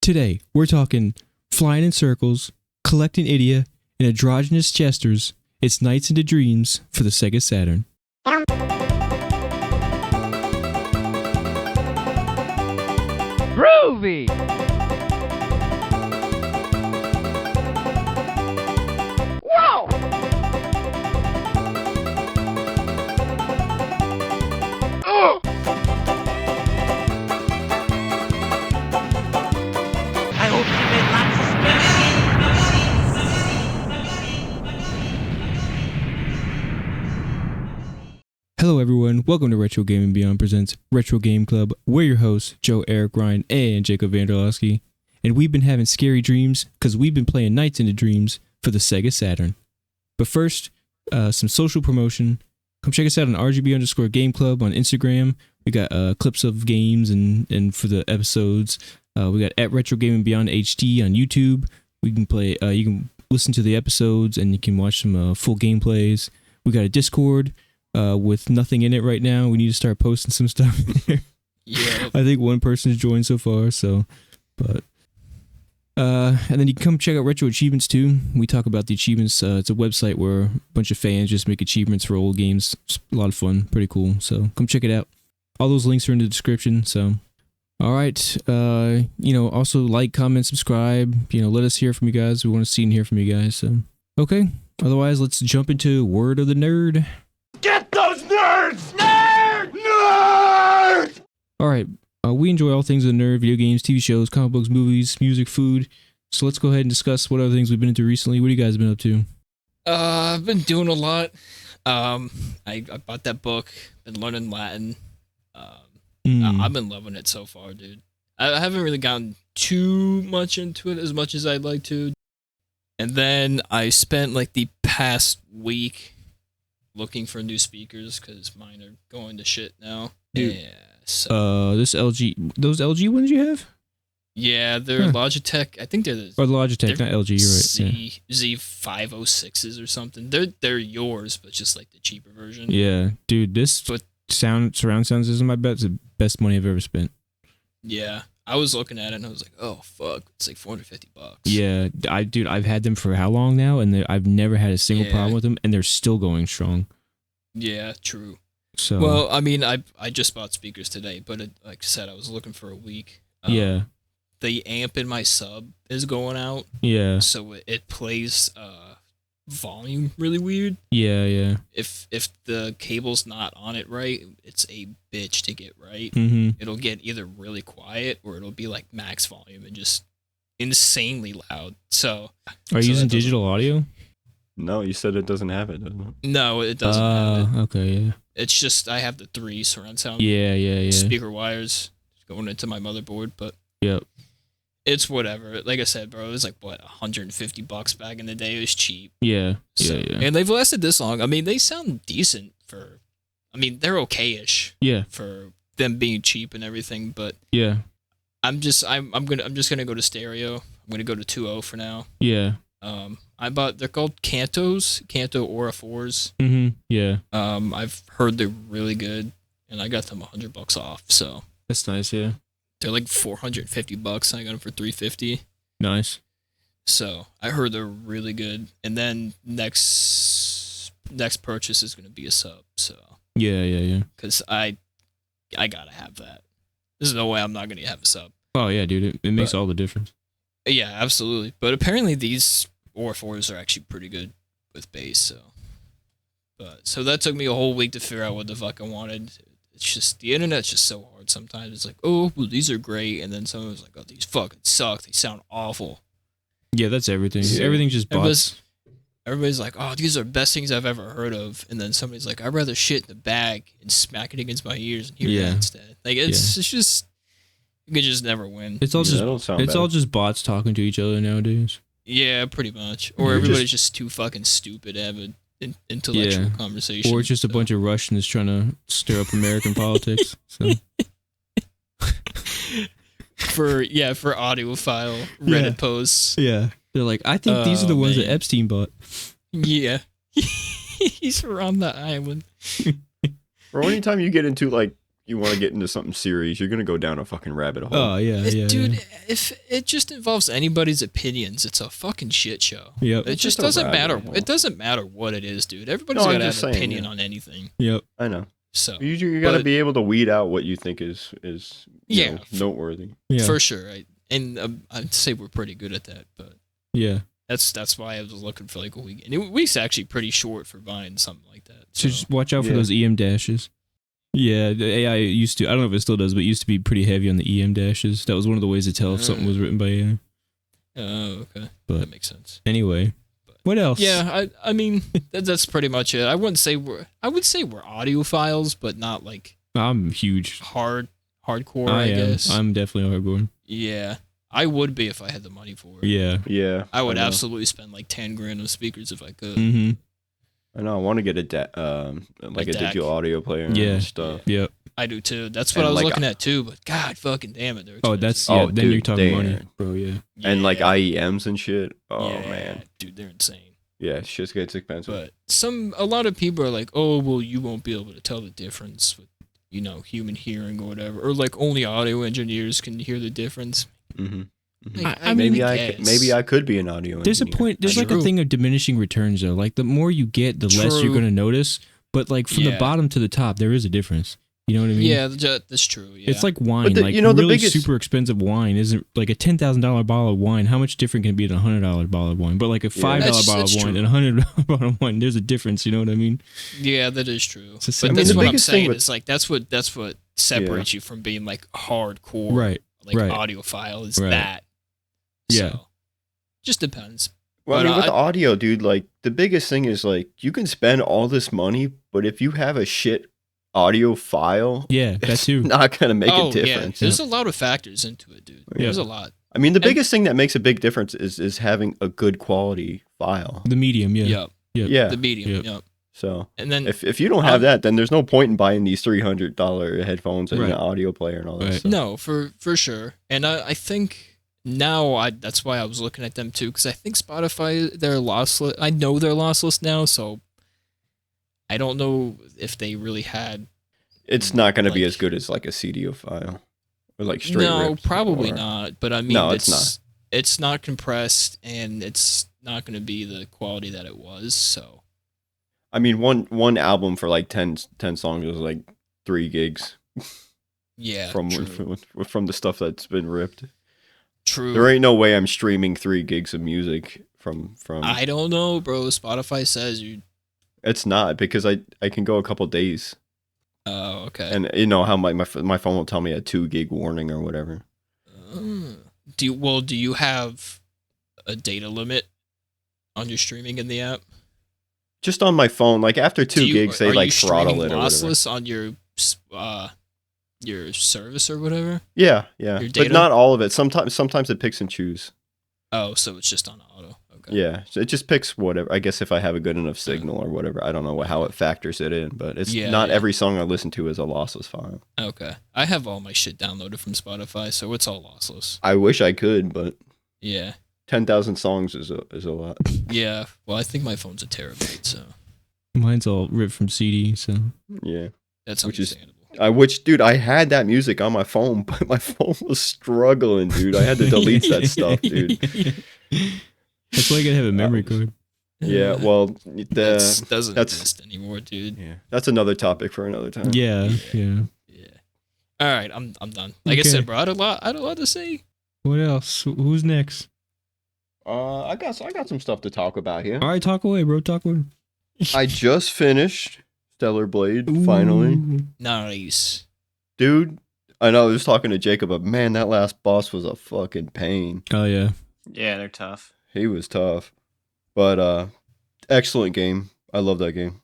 Today, we're talking flying in circles, collecting idia, and androgynous jesters. It's Nights into Dreams for the Sega Saturn. Groovy! Whoa! Ugh! I hope you made lots of Hello everyone, welcome to Retro Gaming Beyond presents Retro Game Club. We're your hosts, Joe, Eric, Ryan, and Jacob Vanderlowski. And we've been having scary dreams because we've been playing Nights into Dreams for the Sega Saturn. But first, some social promotion. Come check us out on RGB_Game Club on Instagram. We got clips of games and for the episodes. We got at Retro Gaming Beyond HD on YouTube. We can play. You can listen to the episodes and you can watch some full gameplays. We got a Discord with nothing in it right now. We need to start posting some stuff in there. Yeah. I think one person's joined so far. And then you can come check out Retro Achievements too. We talk about the achievements. It's a website where a bunch of fans just make achievements for old games. It's a lot of fun, pretty cool. So come check it out. All those links are in the description. So, all right. Also like, comment, subscribe. Let us hear from you guys. We want to see and hear from you guys. So, okay. Otherwise, let's jump into Word of the Nerd. Get those nerds! Nerd! Nerd! All right. We enjoy all things of the nerd, video games, TV shows, comic books, movies, music, food. So let's go ahead and discuss what other things we've been into recently. What have you guys been up to? I've been doing a lot. I bought that book, been learning Latin. I've been loving it so far, dude. I haven't really gotten too much into it as much as I'd like to. And then I spent like the past week looking for new speakers because mine are going to shit now. Dude. Yeah. So, those LG ones you have? yeah, they're Logitech. I think they're the Logitech, not LG. You're right. Z506s or something. They're yours, but just like the cheaper version. Yeah, dude, this surround sound system, I bet, is the best money I've ever spent. Yeah, I was looking at it and I was like, oh fuck, it's like $450. Yeah, I've had them for how long now, and I've never had a single problem with them, and they're still going strong. Yeah, true. So well, I mean, I just bought speakers today, but like I said, I was looking for a week. Yeah. The amp in my sub is going out. Yeah. So it plays volume really weird. Yeah. If the cable's not on it right, it's a bitch to get right. Mm-hmm. It'll get either really quiet or it'll be like max volume and just insanely loud. So are you using digital audio? No, you said it doesn't have it, doesn't it? No, it doesn't have it. Okay, yeah. It's just I have the 3 surround sound Yeah. speaker wires going into my motherboard, but yep. It's whatever. Like I said, bro, it was like what, $150 back in the day. It was cheap. Yeah. And they've lasted this long. I mean, they sound decent they're okay-ish. Yeah. For them being cheap and everything, but yeah. I'm just gonna go to stereo. I'm gonna go to 2.0 for now. Yeah. They're called Kanto Aura 4s. Mm-hmm. Yeah. I've heard they're really good, and I got them $100 off. So that's nice. Yeah. they're like $450. I got them for $350. Nice. So I heard they're really good, and then next purchase is gonna be a sub. So yeah. Because I gotta have that. There's no way I'm not gonna have a sub. Oh yeah, dude, it makes all the difference. Yeah, absolutely. But apparently these Aura 4s are actually pretty good with bass. So that took me a whole week to figure out what the fuck I wanted. It's just the internet's just so hard sometimes. It's like, oh, well, these are great, and then someone was like, oh, these fucking suck. They sound awful. Yeah, that's everything. Yeah. Everything's just bots. Everybody's like, oh, these are the best things I've ever heard of, and then somebody's like, I'd rather shit in the bag and smack it against my ears and hear that instead. Like it's just you could just never win. It's all just bots talking to each other nowadays. Yeah, pretty much. Or everybody's just too fucking stupid to have an intellectual conversation. Or it's just a bunch of Russians trying to stir up American politics. So. For audiophile Reddit posts. Yeah. They're like, I think these are the ones that Epstein bought. Yeah. He's from the island. Or anytime you get into like you want to get into something serious, you're gonna go down a fucking rabbit hole. Oh yeah, Dude, if it just involves anybody's opinions, it's a fucking shit show. Yep. It It's just just a doesn't rabbit matter. hole. It doesn't matter what it is, dude. Everybody's No, I'm got to have just an saying, opinion yeah. on anything. Yep. I know. So You gotta but- be able to weed out what you think is Yeah, noteworthy. Yeah. for sure, and I'd say we're pretty good at that. But Yeah. that's why I was looking for like a week. And a week's actually pretty short for buying something like that. So just watch out for Yeah. those EM dashes. Yeah, the AI used to. I don't know if it still does, but it used to be pretty heavy on the EM dashes. That was one of the ways to tell if something was written by AI. Oh, okay, But- that makes sense. Anyway, what else? Yeah, I mean that's pretty much it. I would say we're audiophiles, but not like I'm huge. hardcore. I I am. guess. I'm definitely hardcore. Yeah, I would be if I had the money for it. Yeah. Yeah. I would know. absolutely spend like 10 grand on speakers if I could. Mm-hmm. I know. I want to get a A DAC. digital audio player Yeah. and stuff. Yep. I do too. That's what And I was like looking at too. But God, fucking damn it, they're Oh, expensive. that's Oh, then you're dude, talking they money, are- bro. Yeah. And like Yeah. IEMs and shit. Oh Yeah, man. dude, they're insane. Yeah, shit gets expensive. But a lot of people are like, oh, well, you won't be able to tell the difference with, human hearing or whatever, or like only audio engineers can hear the difference. Mm-hmm. Like, I mean, Maybe I could be an audio There's a engineer. point. There's like a True. thing of diminishing returns though. Like the more you get, the less you're True. going to notice. But like from the Yeah. bottom to the top, there is a difference. You know what I mean? Yeah, that's true. Yeah. It's like wine. the- like you know, the really biggest- super expensive wine isn't like a $10,000 bottle of wine. How much different can it be than a $100 bottle of wine? But like a $5 That's- bottle of that's wine true. and a $100 bottle of wine, there's a difference. You know what I mean? Yeah, that is true. It's the But same- that's the what I'm biggest thing saying. with- It's like that's what separates you from being like hardcore, Right. like right. audiophile is Right. that. Yeah. So, just depends. Well, I But mean, with I- the audio, dude, like the biggest thing is like you can spend all this money, but if you have a shit audio file, Yeah, that it's too. not gonna make Oh a yeah, difference. there's a lot of factors into it, dude. Yeah. There's a lot. I mean, the And- biggest thing that makes a big difference is having a good quality file. The medium, yeah. Yep. Yeah. The medium. Yep. Yep. So And then if you don't have that, then there's no point in buying these $300 headphones and Right. an audio player and all that Right. stuff. no, for sure. And I think now that's why I was looking at them too, because I think Spotify they're lossless. I know they're lossless now, so I don't know if they really had. It's not going to be Like- as good as like a CDO file or like straight. No, ripped probably or- not. But I mean, No, it's not. It's not compressed, and it's not going to be the quality that it was. So I mean, one album for like 10 songs was like 3 gigs yeah, from the stuff that's been ripped. true. There ain't no way I'm streaming 3 gigs of music from. I don't know, bro. Spotify says you. It's not because I can go a couple days, Oh, okay. and you know how my phone will tell me a 2 gig warning or whatever. Do you have a data limit on your streaming in the app? Just on my phone, like after 2 gigs, they are like you throttle streaming it or whatever. lossless on your service or whatever? Yeah, Your but data? not all of it. Sometimes it picks and choose. Oh, so it's just on auto. Okay. Yeah, so it just picks whatever. I guess if I have a good enough signal or whatever, I don't know how it factors it in, but it's Yeah, not yeah. every song I listen to is a lossless file. Okay. I have all my shit downloaded from Spotify, so it's all lossless. I wish I could, but Yeah. 10,000 songs is a lot. Yeah. Well, I think my phone's a terabyte, so Mine's all ripped from CD, so Yeah, that's Which is- understandable. dude, I had that music on my phone, but my phone was struggling, dude. I had to delete that stuff, dude. That's why you gotta have a memory card. Yeah, well, It doesn't that's- exist anymore, dude. yeah, that's another topic for another time. Yeah, yeah. Yeah. All right, I'm done. Like I Okay. said, bro, I had a lot to say. What else? Who's next? I got some stuff to talk about here. All right, talk away, bro. Talk away. I just finished Stellar Blade finally. Ooh. Nice. Dude, I know I was talking to Jacob, but man, that last boss was a fucking pain. Oh yeah. Yeah, they're tough. He was tough. But excellent game. I love that game.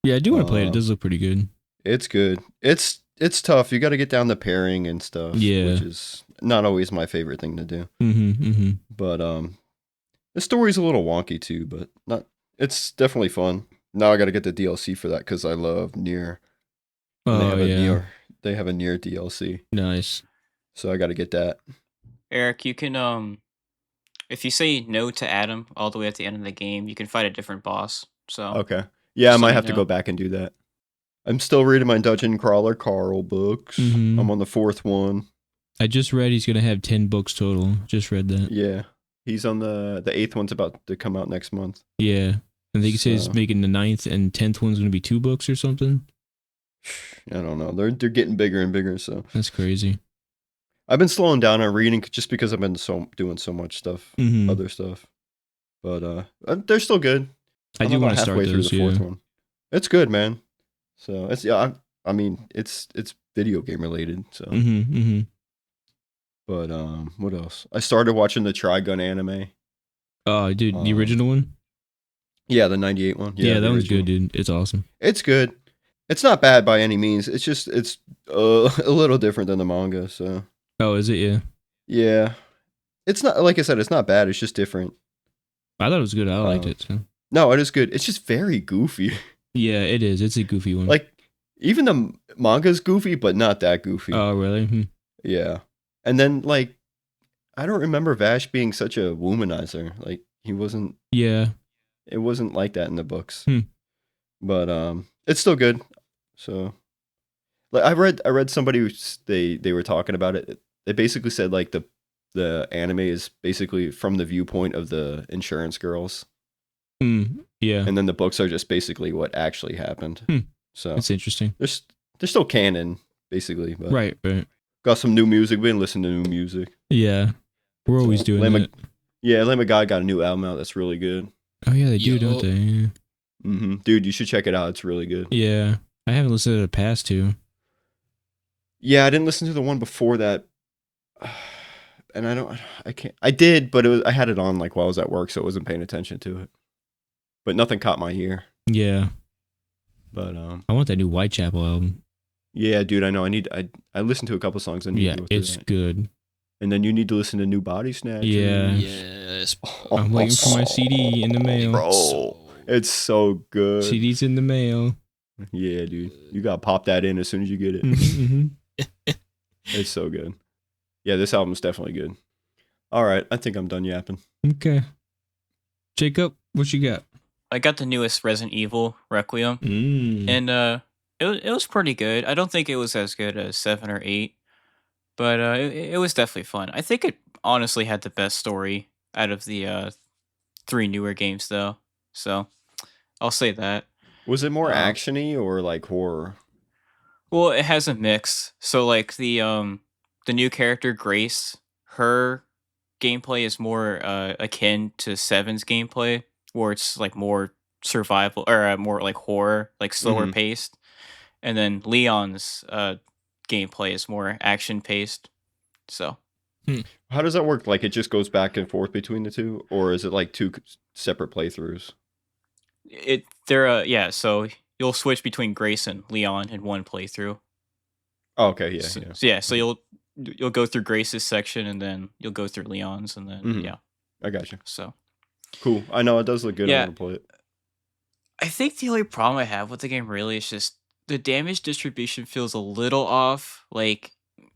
Yeah, I do want to play it. It Uh, does look pretty good. It's good. It's tough. You got to get down the pairing and stuff, Yeah. which is not always my favorite thing to do. Mm-hmm. Mm-hmm. But the story's a little wonky too, but not it's definitely fun. Now I got to get the DLC for that cuz I love Nier. And Oh yeah. They have a Nier DLC. Nice. So I got to get that. Eric, you can if you say no to Adam all the way at the end of the game, you can fight a different boss. So Okay. Yeah, I Just might let me have to know. go back and do that. I'm still reading my Dungeon Crawler Carl books. Mhm. I'm on the 4th one. I just read he's gonna have 10 books total. Just read that. Yeah. He's on the 8th one's about to come out next month. Yeah. I think he says So- making the 9th and 10th one's gonna be 2 books or something. I don't know. They're getting bigger and bigger, so That's crazy. I've been slowing down on reading just because I've been doing so much stuff, Mhm. other stuff. But they're still good. I I'm do about want to start halfway those. through the 4th Yeah. one. It's good, man. So it's I mean it's video game related. So, Mm-hmm. but what else? I started watching the Trigun anime. Oh, dude, the Um, original one. Yeah, the 98 one. Yeah, the that one's original. good, dude. It's awesome. It's good. It's not bad by any means. It's just it's a little different than the manga. So Oh, is it? Yeah. yeah, it's not like I said. It's not bad. It's just different. I thought it was good. I liked Um, it. So. No, it is good. It's just very goofy. Yeah, it is. It's a goofy one. Like even the manga's goofy, but not that goofy. Oh, really? Hmm. Yeah, and then like I don't remember Vash being such a womanizer. Like he wasn't. Yeah. It wasn't like that in the books. Hmm. But it's still good. So like I read somebody they were talking about it. They basically said like the anime is basically from the viewpoint of the insurance girls, Yeah. and then the books are just basically what actually happened. Hmm. So That's interesting. they're still canon basically, but Right. got some new music. We didn't listen to new music. Yeah. We're always doing Lamb of- that. Yeah, Lamb of God got a new album out that's really good. Oh, yeah, they do, Yo. don't they? Yeah. Dude, you should check it out. It's really good. Yeah. I haven't listened to the past two. Yeah, I didn't listen to the one before that. And I can't. I did, but I had it on like while I was at work, so I wasn't paying attention to it. But nothing caught my ear. Yeah. But I want that new Whitechapel album. yeah, dude, I know. I listened to a couple songs. I need Yeah, to go through it's that. good. And then you need to listen to New Body Snatcher. Yeah. Yes. I'm waiting for my CD in the mail. Bro, it's so good. CD's in the mail. Yeah, dude, you gotta pop that in as soon as you get it. Mhm. It's so good. Yeah, this album's definitely good. All right, I think I'm done yapping. Okay. Jacob, what you got? I got the newest Resident Evil Requiem, and it was pretty good. I don't think it was as good as 7 or 8, but it was definitely fun. I think it honestly had the best story out of the 3 newer games, though. So I'll say that. Was it more Um, actiony or like horror? Well, it has a mix. So like the new character Grace, her gameplay is more akin to Seven's gameplay, where it's like more survival or more like horror, like slower Mhm. paced. And then Leon's gameplay is more action paced. So How does that work? Like it just goes back and forth between the two, or is it like two separate playthroughs? yeah, so you'll switch between Grace and Leon in one playthrough. Oh, okay, yeah, So, yeah. so you'll go through Grace's section and then you'll go through Leon's and then Mhm. yeah. I got you. So Cool. I know it does look good. I Yeah. want to play it. I think the only problem I have with the game really is just the damage distribution feels a little off. Like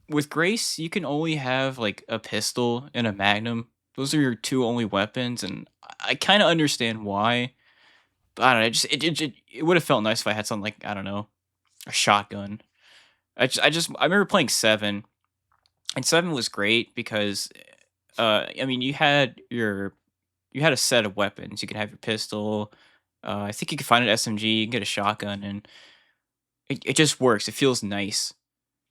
with Grace, you can only have like a pistol and a magnum. Those are your two only weapons, and I kind of understand why. But I don't know. It would have felt nice if I had something like, I don't know, a shotgun. I remember playing 7, and 7 was great because I mean you had a set of weapons. You could have your pistol. I think you could find an SMG. You can get a shotgun, and it just works. It feels nice,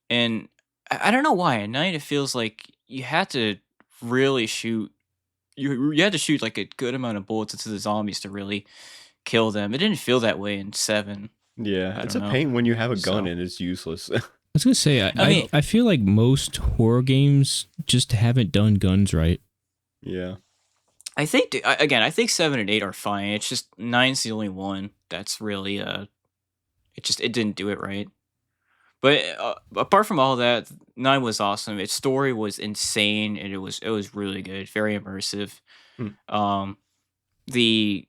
and I don't know why. At night, it feels like you had to really shoot. You had to shoot like a good amount of bullets into the zombies to really kill them. It didn't feel that way in 7. Yeah, I it's a don't know. pain when you have a gun So- and it's useless. I was gonna say, I mean- I feel like most horror games just haven't done guns right. Yeah. I think I think 7 and 8 are fine. It's just 9's the only one that's really it didn't do it right. But apart from all that, 9 was awesome. Its story was insane, and it was really good, very immersive. The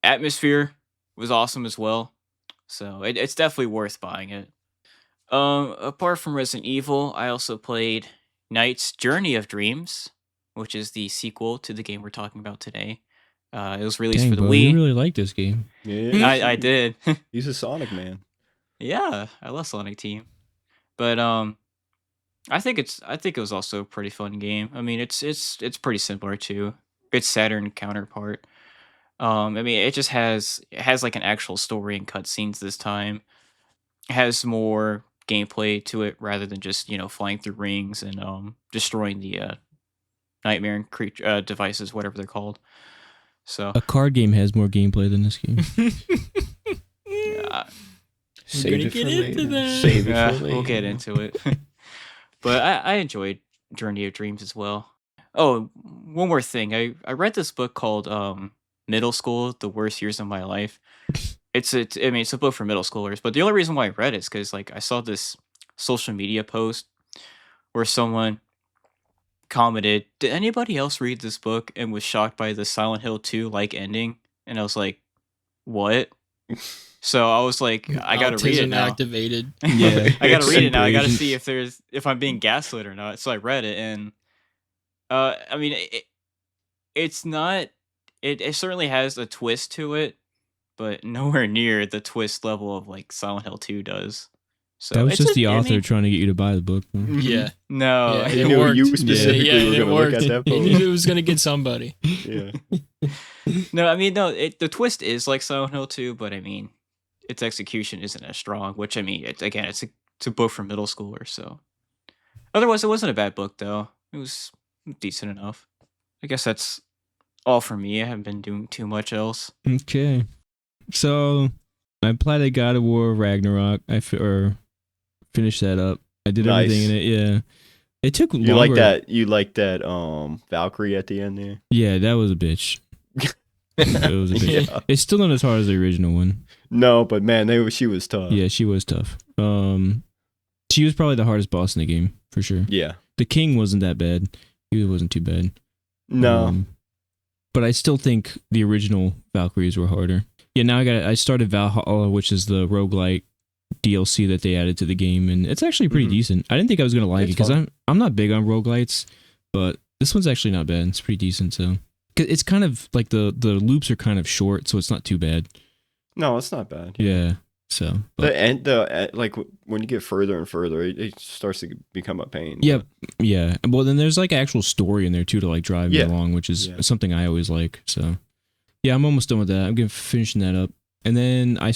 atmosphere was awesome as well. So it's definitely worth buying it. Apart from Resident Evil, I also played Knight's Journey of Dreams, which is the sequel to the game we're talking about today. It was released Dang, for the bro, Wii. you really like this game. Yeah. I did. He's a Sonic man. Yeah, I love Sonic Team. But I think it was also a pretty fun game. I mean, it's pretty similar to its Saturn counterpart. I mean, it has like an actual story and cutscenes this time. It has more gameplay to it rather than just flying through rings and destroying the nightmare creature devices, whatever they're called. So A card game has more gameplay than this game. yeah, Save gonna it get for into later. that. Save it yeah, for later. we'll get into it. But I enjoyed Journey of Dreams as well. Oh, one more thing. I read this book called Middle School: The Worst Years of My Life. I mean, it's a book for middle schoolers, but the only reason why I read it is because like I saw this social media post where someone commented, "Did anybody else read this book and was shocked by the Silent Hill 2 like ending?" And I was like, "What?" So I was like, I gotta read it Autism now. activated. Yeah. I gotta read it now. I gotta Super see if I'm being gaslit or not. So I read it, and I mean, it's not. It certainly has a twist to it, but nowhere near the twist level of like Silent Hill 2 does. So That was it's just the I author mean, trying to get you to buy the book. Yeah. no, Yeah, He it knew worked. you Yeah, specifically yeah, were it going to look worked. at that He post. knew it was gonna get somebody. Yeah. no. I mean, no. The twist is like Silent Hill 2, but I mean, its execution isn't as strong. Which I mean, it's a book for middle schoolers. So otherwise, it wasn't a bad book though. It was decent enough. I guess that's all for me. I haven't been doing too much else. Okay. So I played God of War Ragnarok. Finished that up. I did Nice. everything in it. Yeah. It took longer. You like that Valkyrie at the end there? Yeah, that was a bitch. It was a bitch. Yeah. It's still not as hard as the original one. No, but man, she was tough. Yeah, she was tough. She was probably the hardest boss in the game for sure. Yeah. The king wasn't that bad. He wasn't too bad. No. But I still think the original Valkyries were harder. Yeah, now I started Valhalla, which is the roguelite DLC that they added to the game, and it's actually pretty Mhm. decent. I didn't think I was gonna like it It's because fun. I'm not big on roguelites, but this one's actually not bad. It's pretty decent. So 'cause it's kind of like the loops are kind of short, so it's not too bad. No, it's not bad. Yeah. So but, Like when you get further and further, it starts to become a pain. yeah, yeah. Well, then there's like actual story in there too to like drive you Yeah. along, which is Yeah. something I always like. So yeah, I'm almost done with that. I'm gonna finishing that up, and then I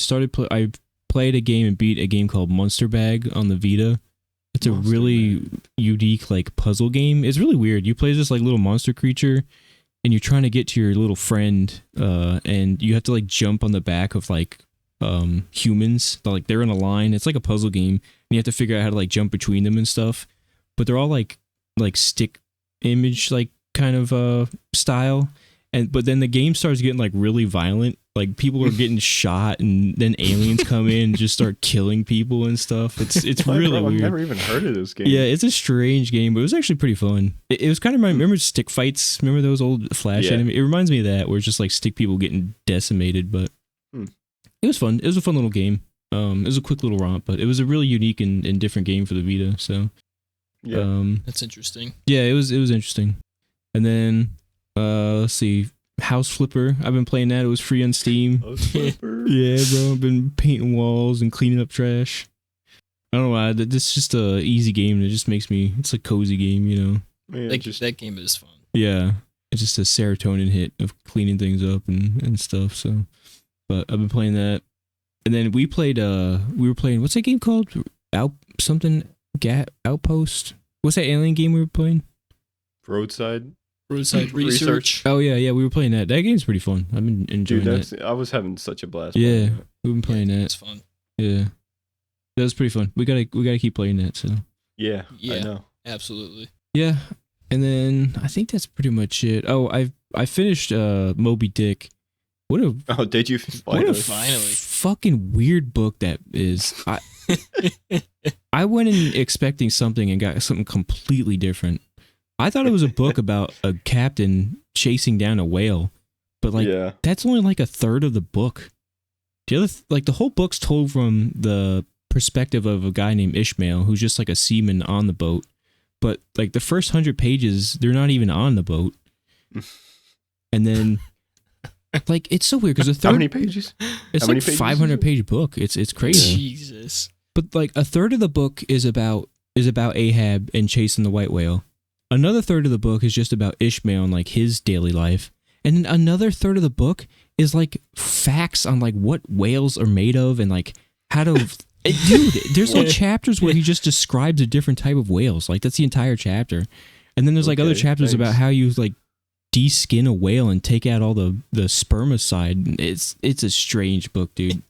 played a game and beat a game called Monster Bag on the Vita. It's a Monster really Bag. unique like puzzle game. It's really weird. You play this like little monster creature, and you're trying to get to your little friend, and you have to like jump on the back of like humans. Like they're in a line. It's like a puzzle game, and you have to figure out how to like jump between them and stuff. But they're all like stick image like kind of style. But then the game starts getting like really violent. Like people are getting shot, and then aliens come in and just start killing people and stuff. It's Like, really bro, I've weird. never even heard of this game. Yeah, it's a strange game, but it was actually pretty fun. It was kind of remember stick fights. Remember those old Flash Yeah. anime? It reminds me of that, where it's just like stick people getting decimated. But it was fun. It was a fun little game. It was a quick little romp, but it was a really unique and different game for the Vita. So Yeah. That's interesting. yeah, it was interesting. And then let's see, House Flipper. I've been playing that. It was free on Steam. Oh, Flipper. Yeah, bro. I've been painting walls and cleaning up trash. I don't know why. This is just a easy game. It just makes me. It's a cozy game, you know. Man, That game is fun. Yeah, it's just a serotonin hit of cleaning things up and stuff. So, but I've been playing that, and then we played. We were playing. What's that game called? Outpost. What's that alien game we were playing? Roadside. Roadside Research. research. Oh yeah, we were playing that. That game's pretty fun. I've been enjoying Dude, that. I was having such a blast. Yeah, playing that. we've been playing It's that. fun. Yeah, that was pretty fun. We gotta keep playing that. So Yeah. Yeah. I know. Absolutely. yeah, and then I think that's pretty much it. Oh, I finished Moby Dick. What a Oh, did you what a finally? Finally. fucking weird book that is. I went in expecting something and got something completely different. I thought it was a book about a captain chasing down a whale, but like Yeah. that's only like a third of the book. The other like the whole book's told from the perspective of a guy named Ishmael who's just like a seaman on the boat. But like the first 100 pages, they're not even on the boat. And then Like, it's so weird because a How third, many pages? it's how many like pages is 500-page book. It's crazy. Jesus. But like a third of the book is about Ahab and chasing the white whale. Another third of the book is just about Ishmael and like his daily life. And then another third of the book is like facts on like what whales are made of and like how to dude, there's like chapters where he just describes a different type of whales. Like that's the entire chapter. And then there's like other Okay, chapters thanks. about how you like de-skin a whale and take out all the spermicide. It's a strange book, dude.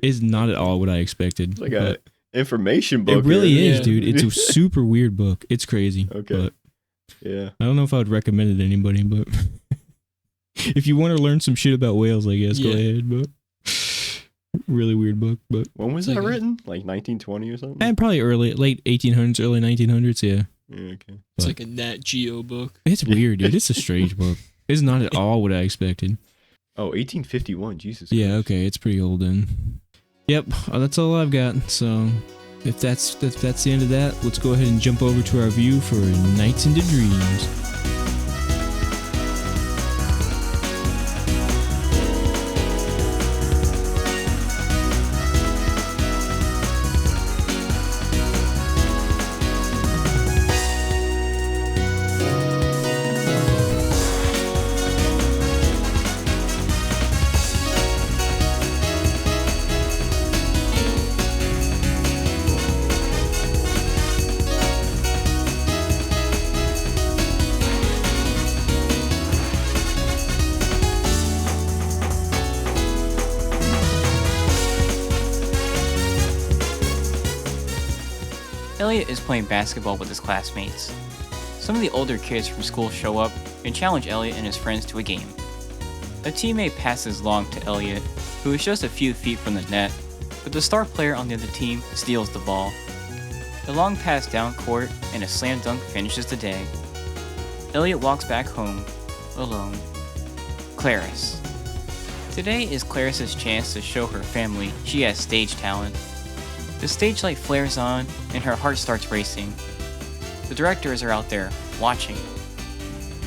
It's not at all what I expected. It's like but a information book. it really here. is, Yeah. dude. It's a super weird book. It's crazy. Okay. But Yeah. I don't know if I would recommend it to anybody, but if you want to learn some shit about whales, I guess go Yeah. ahead. But really weird book, but When was It's that like a- written? Like 1920 or something? and probably late 1800s, early 1900s. Yeah, Yeah, okay. It's like a Nat Geo book. it's weird, dude. It's a strange book. It's not at all what I expected. Oh, 1851. Jesus. Yeah, Christ. okay, it's pretty old then. Yep, that's all I've got. So if that's the end of that, let's go ahead and jump over to our review for Nights into Dreams. Elliot is playing basketball with his classmates. Some of the older kids from school show up and challenge Elliot and his friends to a game. A teammate passes long to Elliot, who is just a few feet from the net, but the star player on the other team steals the ball. A long pass down court and a slam dunk finishes the day. Elliot walks back home, alone. Clarice. Today is Clarice's chance to show her family she has stage talent. The stage light flares on, and her heart starts racing. The directors are out there, watching.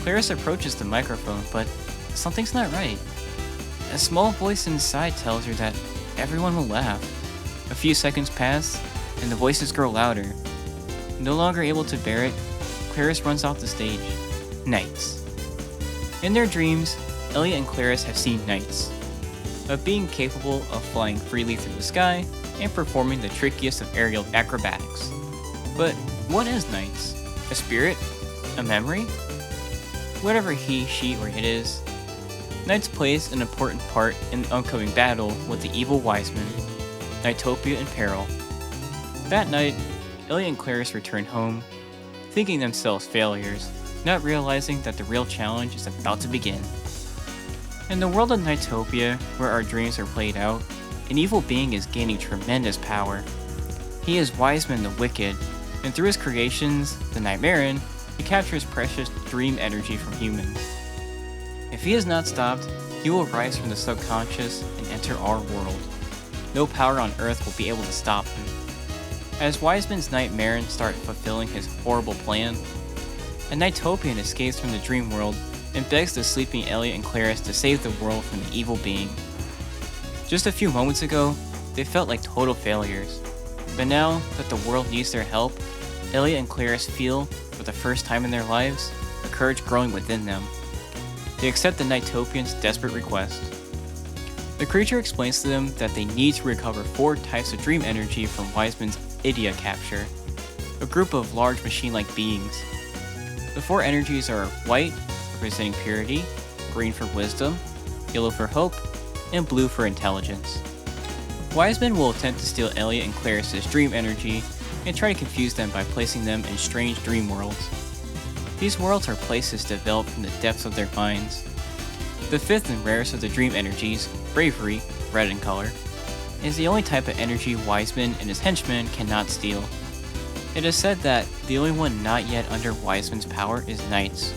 Clarice approaches the microphone, but something's not right. A small voice inside tells her that everyone will laugh. A few seconds pass, and the voices grow louder. No longer able to bear it, Clarice runs off the stage. Knights. In their dreams, Elliot and Clarice have seen knights, a being capable of flying freely through the sky and performing the trickiest of aerial acrobatics. But what is knights? A spirit? A memory? Whatever he, she, or it is, knights plays an important part in the upcoming battle with the evil wise men, NiGHTopia in peril. That night, Elliot and Clarice return home, thinking themselves failures, not realizing that the real challenge is about to begin. In the world of NiGHTopia, where our dreams are played out, an evil being is gaining tremendous power. He is Wiseman the Wicked, and through his creations, the Nightmarish, he captures precious dream energy from humans. If he is not stopped, he will rise from the subconscious and enter our world. No power on Earth will be able to stop him. As Wiseman's Nightmarish start fulfilling his horrible plan, a NiGHTopian escapes from the dream world and begs the sleeping Elliot and Clarice to save the world from the evil being. Just a few moments ago, they felt like total failures. But now that the world needs their help, Elliot and Clarice feel, for the first time in their lives, a courage growing within them. They accept the NiGHTopian's desperate request. The creature explains to them that they need to recover 4 types of dream energy from Wiseman's Idia capture, a group of large machine-like beings. The 4 energies are white, representing purity, green for wisdom, yellow for hope, and blue for intelligence. Wiseman will attempt to steal Elliot and Clarice's dream energy and try to confuse them by placing them in strange dream worlds. These worlds are places developed from the depths of their minds. The 5th and rarest of the dream energies, bravery, red in color, is the only type of energy Wiseman and his henchmen cannot steal. It is said that the only one not yet under Wiseman's power is Knights,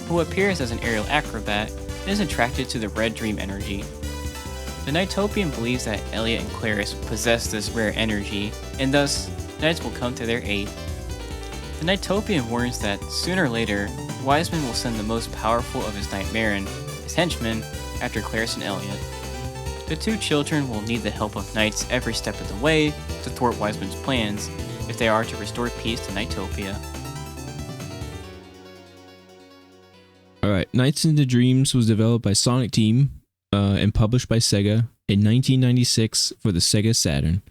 who appears as an aerial acrobat and is attracted to the red dream energy. The NiGHTopian believes that Elliot and Clarice possess this rare energy, and thus, Knights will come to their aid. The NiGHTopian warns that sooner or later, Wiseman will send the most powerful of his Nightmarish, his henchmen, after Clarice and Elliot. The two children will need the help of knights every step of the way to thwart Wiseman's plans if they are to restore peace to Nightopia. Alright, Nights into Dreams was developed by Sonic Team and published by Sega in 1996 for the Sega Saturn.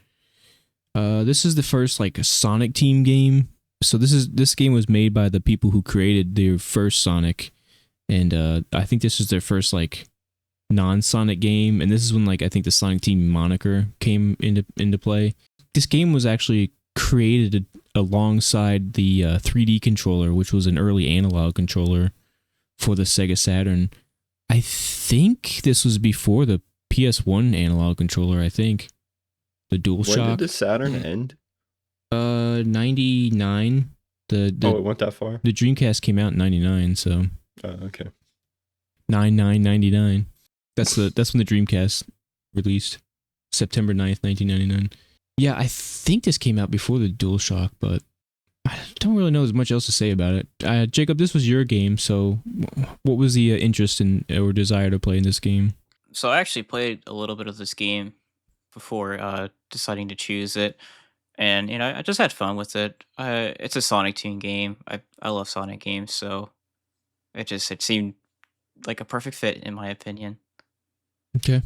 This is the first Sonic Team game. So this game was made by the people who created their first Sonic, and I think this is their first non-Sonic game, and this is when I think the Sonic Team moniker came into play. This game was actually created alongside the 3D controller, which was an early analog controller for the Sega Saturn. I think this was before the PS1 analog controller, I think. The DualShock. When did the Saturn end? 99. It went that far? The Dreamcast came out in 99, so. Okay. 99. That's when the Dreamcast released. September 9th, 1999. Yeah, I think this came out before the DualShock, but I don't really know as much else to say about it. Jacob, this was your game, so what was the interest in or desire to play in this game? So I actually played a little bit of this game before deciding to choose it, and I just had fun with it. It's a Sonic Team game. I love Sonic games, so it seemed like a perfect fit in my opinion. Okay,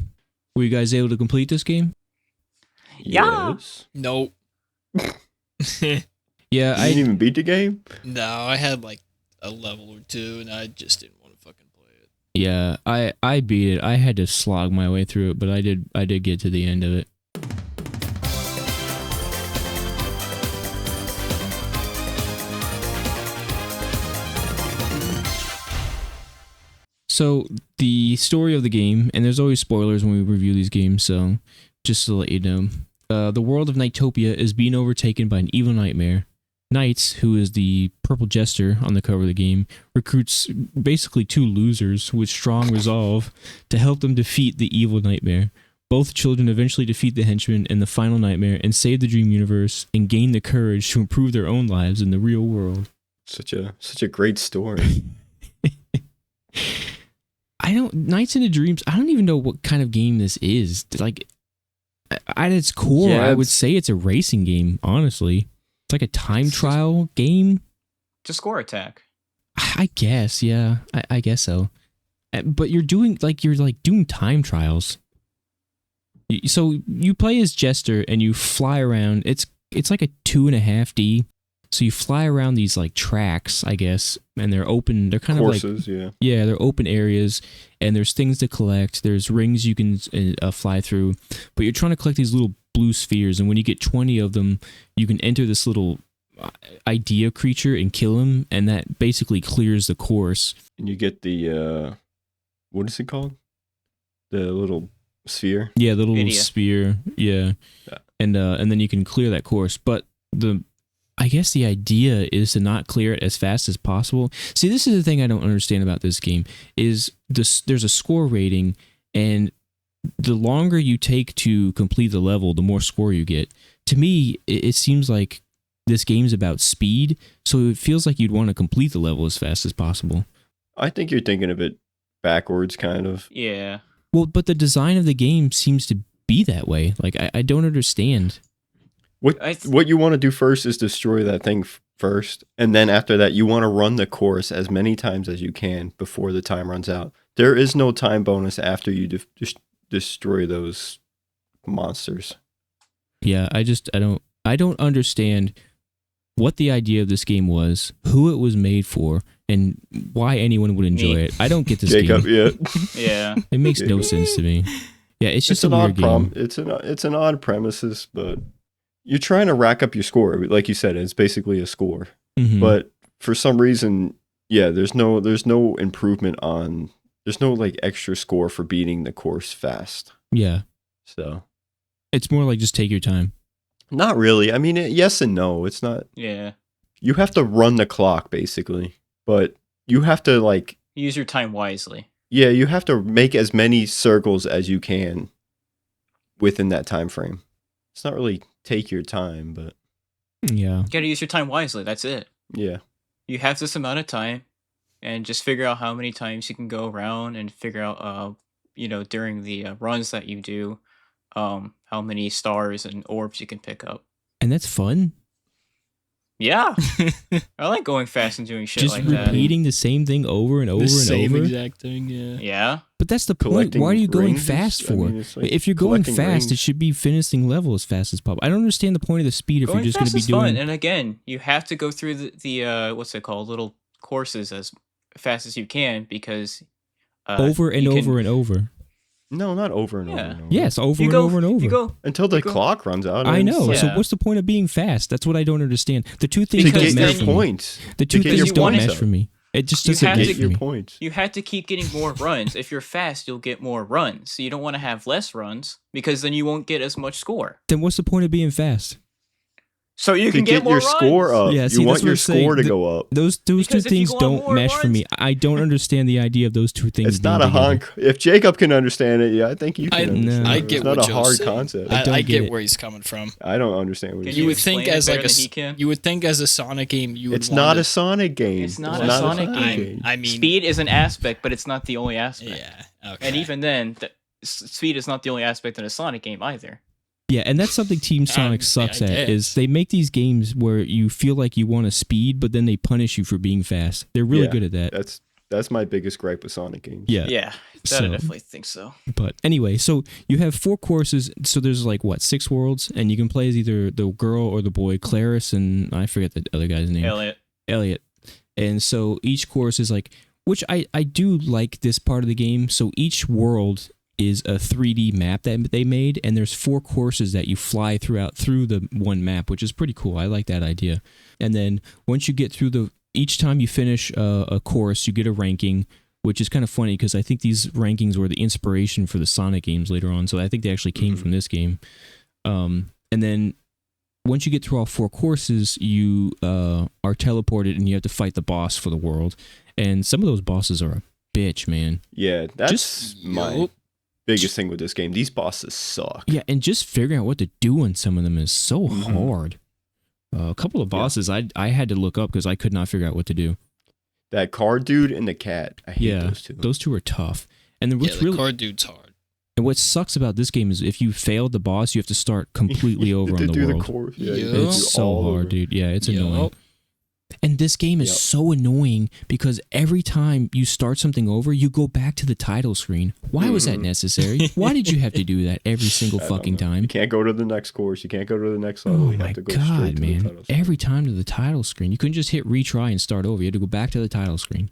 were you guys able to complete this game? Yeah. Yes. Nope. Yeah, I didn't even beat the game. No, I had a level or two, and I just didn't want to fucking play it. Yeah, I beat it. I had to slog my way through it, but I did get to the end of it. So the story of the game, and there's always spoilers when we review these games, so just to let you know, the world of Nightopia is being overtaken by an evil nightmare. Knights, who is the purple jester on the cover of the game, recruits basically two losers with strong resolve to help them defeat the evil nightmare. Both children eventually defeat the henchman and the final nightmare and save the dream universe and gain the courage to improve their own lives in the real world. Such a great story. Nights into Dreams, I don't even know what kind of game this is. At its core, Yeah, I would say it's a racing game, honestly. It's like a time trial game. It's a score attack. I guess, yeah. I guess so. But you're doing doing time trials. So you play as Jester and you fly around. It's like a 2.5D. So you fly around these tracks, I guess, and they're open. They're kind Courses, of yeah, they're open areas, and there's things to collect. There's rings you can fly through, but you're trying to collect these little blue spheres, and when you get 20 of them, you can enter this little idea creature and kill him, and that basically clears the course. And you get the what is it called? The little sphere. Yeah, the little Idia. sphere. Yeah, and then you can clear that course, but I guess the idea is to not clear it as fast as possible. See, this is the thing I don't understand about this game, is there's a score rating, and the longer you take to complete the level, the more score you get. To me, it seems like this game's about speed, so it feels like you'd want to complete the level as fast as possible. I think you're thinking of it backwards, kind of. Yeah. Well, but the design of the game seems to be that way. I don't understand. What you want to do first is destroy that thing first, and then after that, you want to run the course as many times as you can before the time runs out. There is no time bonus after you destroy those monsters. Yeah, I don't understand what the idea of this game was, who it was made for, and why anyone would enjoy it. I don't get this Jacob, game. Yeah. It makes no sense to me. Yeah, it's just a weird game. It's an odd premises, but you're trying to rack up your score. Like you said, it's basically a score. Mhm. But for some reason, yeah, there's no improvement on. There's no extra score for beating the course fast. Yeah, So it's more like just take your time. not really. I mean, yes and no. It's not. Yeah. You have to run the clock basically, but you have to Use your time wisely. yeah, you have to make as many circles as you can within that time frame. It's not really take your time, but Yeah. You gotta use your time wisely. That's it. yeah. You have this amount of time, and just figure out how many times you can go around and figure out, during the runs that you do, how many stars and orbs you can pick up. And that's fun. Yeah, I like going fast and doing shit Just like that. repeating the same thing over and over The and same over. exact thing, yeah. Yeah, But that's the point. Collecting Why are you going rings? fast I for? mean, it's like If you're going collecting fast, it rings. should be finishing level as fast as possible. I don't understand the point of the speed if going you're just going fast to be is fun. doing. And again, you have to go through the what's it called, little courses as fast as you can because Over and you can- over and over. No, not over and over Yeah. and over. Yes, over You and go, over and over. You go Until the go- clock runs out. I and know. it's So Yeah. what's the point of being fast? That's what I don't understand. The two things to Because don't get mesh your for me. points. The To two get things your don't points mesh up. for me. It just You doesn't have mesh to for Get your me. points. You have to keep getting more runs. If you're fast, you'll get more runs. So you don't want to have less runs because then you won't get as much score. Then what's the point of being fast? So you To can get more your score runs. up. Yeah, You see, want that's your what I'm saying. score to The- go up. Those two Because if you things go on don't more mesh for me. runs- I don't understand the idea of those two things. It's not being a together. honk. If Jacob can understand it, yeah, I think you I- can understand No. I it. get It's not what a Joe's hard saying. concept. I don't I get get it. where he's coming from. I don't understand what Can he's You you would saying. think explain it as better like a than he can? you would think as a Sonic game you would It's want not to- a Sonic game. It's not a Sonic game. I mean, Speed is an aspect, but it's not the only aspect. yeah. Okay. And even then, speed is not the only aspect in a Sonic game either. Yeah, and that's something Team Sonic sucks I at guess. is they make these games where you feel like you want to speed, but then they punish you for being fast. They're really Yeah. good at that. That's my biggest gripe with Sonic games. Yeah. Yeah, that So- I definitely think so. But anyway, so you have 4 courses. So there's like what 6 worlds, and you can play as either the girl or the boy, Claris, and I forget the other guy's name, Elliot. And so each course is like, which I do like this part of the game. So each world is a 3D map that they made, and there's 4 courses that you fly through the one map, which is pretty cool. I like that idea. And then once you get through each time you finish a course, you get a ranking, which is kind of funny because I think these rankings were the inspiration for the Sonic games later on. So I think they actually came from this game. And then once you get through all 4 courses, you are teleported and you have to fight the boss for the world. And some of those bosses are a bitch, man. Yeah, that's Just- my Yup. biggest thing with this game. These bosses suck. Yeah, and just figuring out what to do on some of them is so Mhm. hard. A couple of bosses I had to look up because I could not figure out what to do. That car dude and the cat. I hate Yeah, those two. those two are tough. And then Yeah, what's the really card dude's hard. and what sucks about this game is if you failed the boss, you have to start completely over to on the do world. the course. Yeah, you Yeah. have to It's do so all hard, over. dude. Yeah, it's Yup. annoying. And this game is Yep. so annoying because every time you start something over, you go back to the title screen. Why was that Mhm. necessary? Why did you have to do that every single I don't fucking know. time? You can't go to the next course. You can't go to the next level. Oh you my have to go straight god, to man. the title screen. Every time to the title screen. You couldn't just hit retry and start over. You had to go back to the title screen.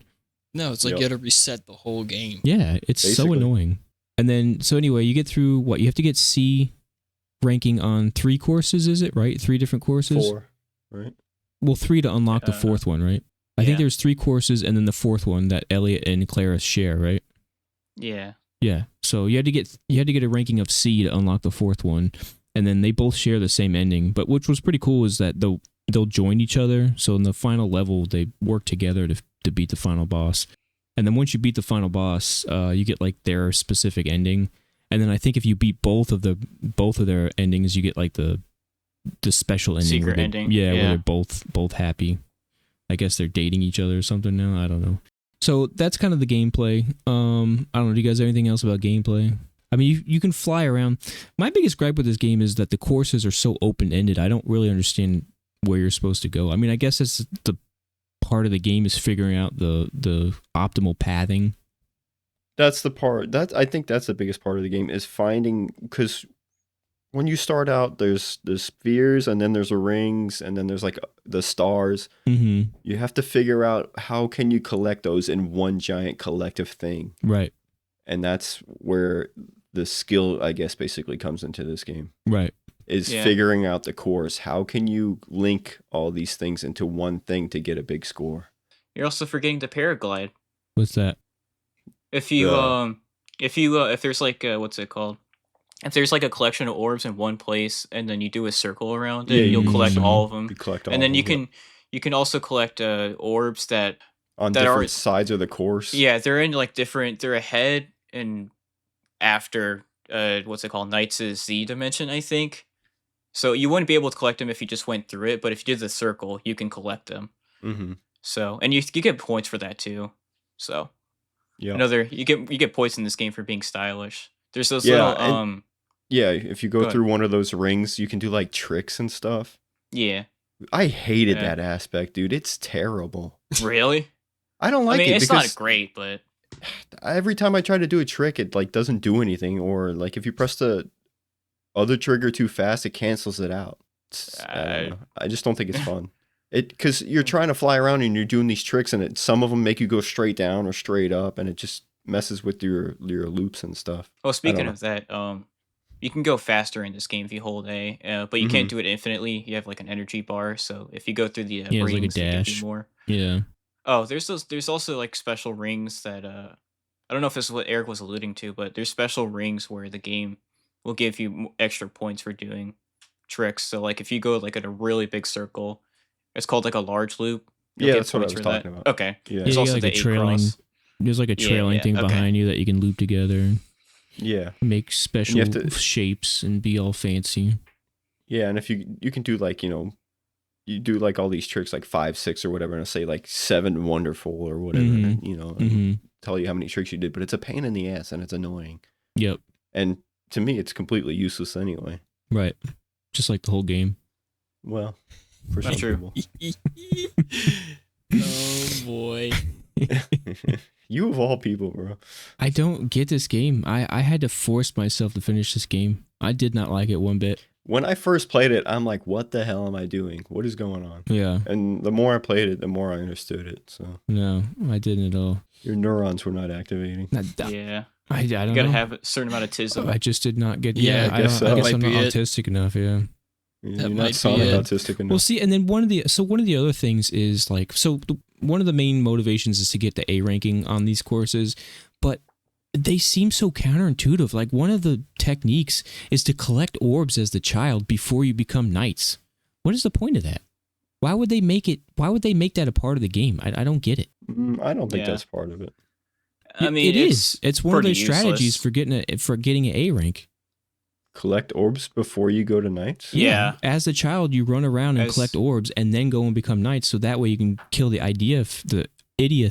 No, it's like Yup. you got to reset the whole game. Yeah, it's so Basically. annoying. And then, so anyway, you get through what? You have to get C ranking on 3 courses, is it? Right? 3 different courses? 4, right? Well, 3 to unlock the 4th one, right? I think yeah. there's 3 courses and then the 4th one that Elliot and Clara share, right? Yeah. Yeah. So you had to get a ranking of C to unlock the 4th one, and then they both share the same ending. But which was pretty cool is that they'll join each other. So in the final level, they work together to beat the final boss. And then once you beat the final boss, you get like their specific ending. And then I think if you beat both of their endings, you get like the special ending. Secret where they- ending, Yeah, where yeah. they're both happy. I guess they're dating each other or something now. I don't know. So that's kind of the gameplay. I don't know. Do you guys have anything else about gameplay? I mean, you can fly around. My biggest gripe with this game is that the courses are so open-ended. I don't really understand where you're supposed to go. I mean, I guess it's the part of the game is figuring out the optimal pathing. That's the part. I think that's the biggest part of the game is finding, because when you start out, there's spheres and then there's the rings and then there's like the stars. Mm-hmm. You have to figure out how can you collect those in one giant collective thing, Right. and that's where the skill, I guess, basically comes into this game. Right. Is Yeah. figuring out the course. How can you link all these things into one thing to get a big score? You're also forgetting to paraglide. What's that? If you Yeah. if there's like what's it called? If there's like a collection of orbs in one place and then you do a circle around it, Yeah, you'll you collect can- all of them. You collect all And then of you them, can also collect orbs that on that are- different sides of the course. yeah, they're in like different, they're ahead and after what's it called? Knight's Z dimension, I think. So you wouldn't be able to collect them if you just went through it, but if you did the circle, you can collect them. Mm-hmm. So, and you get points for that too. So Yeah. another you get points in this game for being stylish. There's those Yeah, little and- Yeah, if you Go go ahead. through one of those rings, you can do like tricks and stuff. yeah. I hated Yeah. that aspect, dude. It's terrible. Really? I don't like I mean, it it's because not great, but every time I try to do a trick, it like doesn't do anything, or like if you press the other trigger too fast, it cancels it out. I don't know. I just don't think it's fun. Because you're trying to fly around and you're doing these tricks, and some of them make you go straight down or straight up, and it just messes with your loops and stuff. well, speaking know. of that, you can go faster in this game if you hold A, but you can't do it infinitely. You have like an energy bar, so if you go through the Yeah, it's like a rings, they give dash. you more. Yeah. Oh, there's also like special rings that I don't know if this is what Eric was alluding to, but there's special rings where the game will give you extra points for doing tricks. So like if you go like in a really big circle, it's called like a large loop. You'll Yeah, get that's what I points was for that. talking about. Okay. Yeah. There's Yeah, also like the a trailing. A-cross. There's like a Yeah, trailing yeah, thing okay. behind you that you can loop together and Yeah. make special have to- shapes and be all fancy. Yeah, and if you can do like, you do like all these tricks like 5, 6 or whatever, and say like 7 wonderful or whatever, Mhm. and Mm-hmm. tell you how many tricks you did, but it's a pain in the ass and it's annoying. Yep. And to me, it's completely useless anyway. Right. Just like the whole game. Well, for That's some true. people. Oh boy. You of all people, bro. I don't get this game. I had to force myself to finish this game. I did not like it one bit. When I first played it, I'm like, what the hell am I doing? What is going on? Yeah. And the more I played it, the more I understood it. So No, I didn't at all. your neurons were not activating. Yeah. I don't You gotta know. have a certain amount of tism. I just did not get. Yeah, Yeah, I guess so. I guess Might I'm not be it. autistic enough. Yeah. You're might not be Sonic it. autistic enough. Well, see, and then one of the other things is like, one of the main motivations is to get the A ranking on these courses, but they seem so counterintuitive. Like one of the techniques is to collect orbs as the child before you become knights. What is the point of that? Why would they make it? Why would they make that a part of the game? I don't get it. I don't think Yeah. that's part of it. I mean, it is. It's one of pretty their strategies useless. for getting an A rank. Collect orbs before you go to knights? Yeah. As a child, you run around and As- collect orbs, and then go and become knights. So that way you can kill the idia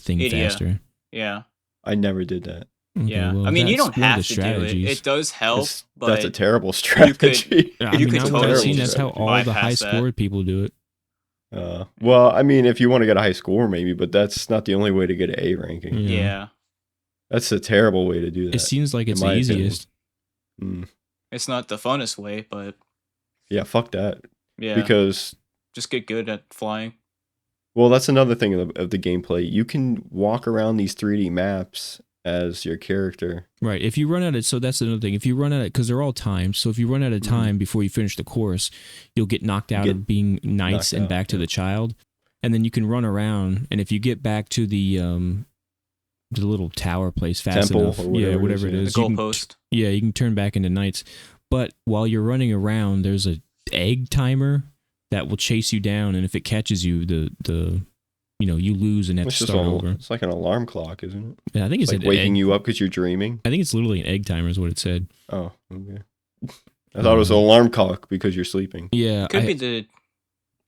thing Idia. faster. Yeah. I never did that. Okay, Yeah. well, I mean, you that's don't one of have the to do it. strategies. It does help, That's but a terrible strategy. I you mean, could not what I've totally seen. That's how all the high bypass that. scored people do it. Well, I mean, if you want to get a high score, maybe, but that's not the only way to get an A ranking. Yeah. yeah. That's a terrible way to do that. It seems like in it's the my opinion. easiest. Mm. It's not the funnest way, but Yeah, fuck that. yeah. Because, just get good at flying. well, that's another thing of the gameplay. You can walk around these 3D maps as your character. Right. If you run out of, so that's another thing. If you run out of, because they're all timed. So if you run out of time before you finish the course, you'll get knocked out get of being knights knocked and out, back to yeah. the child. And then you can run around. And if you get back to the little tower place fast Temple enough, or yeah, whatever it whatever is, it yeah. is, The you can goalpost. yeah, you can turn back into knights. But while you're running around, there's a egg timer that will chase you down, and if it catches you, you lose and have It's to just start an, over. it's like an alarm clock, isn't it? Yeah, I think It's it's like waking you up because you're dreaming. I think it's literally an egg timer is what it said. Oh, okay. I thought it was an alarm clock because you're sleeping. Yeah, Could be the.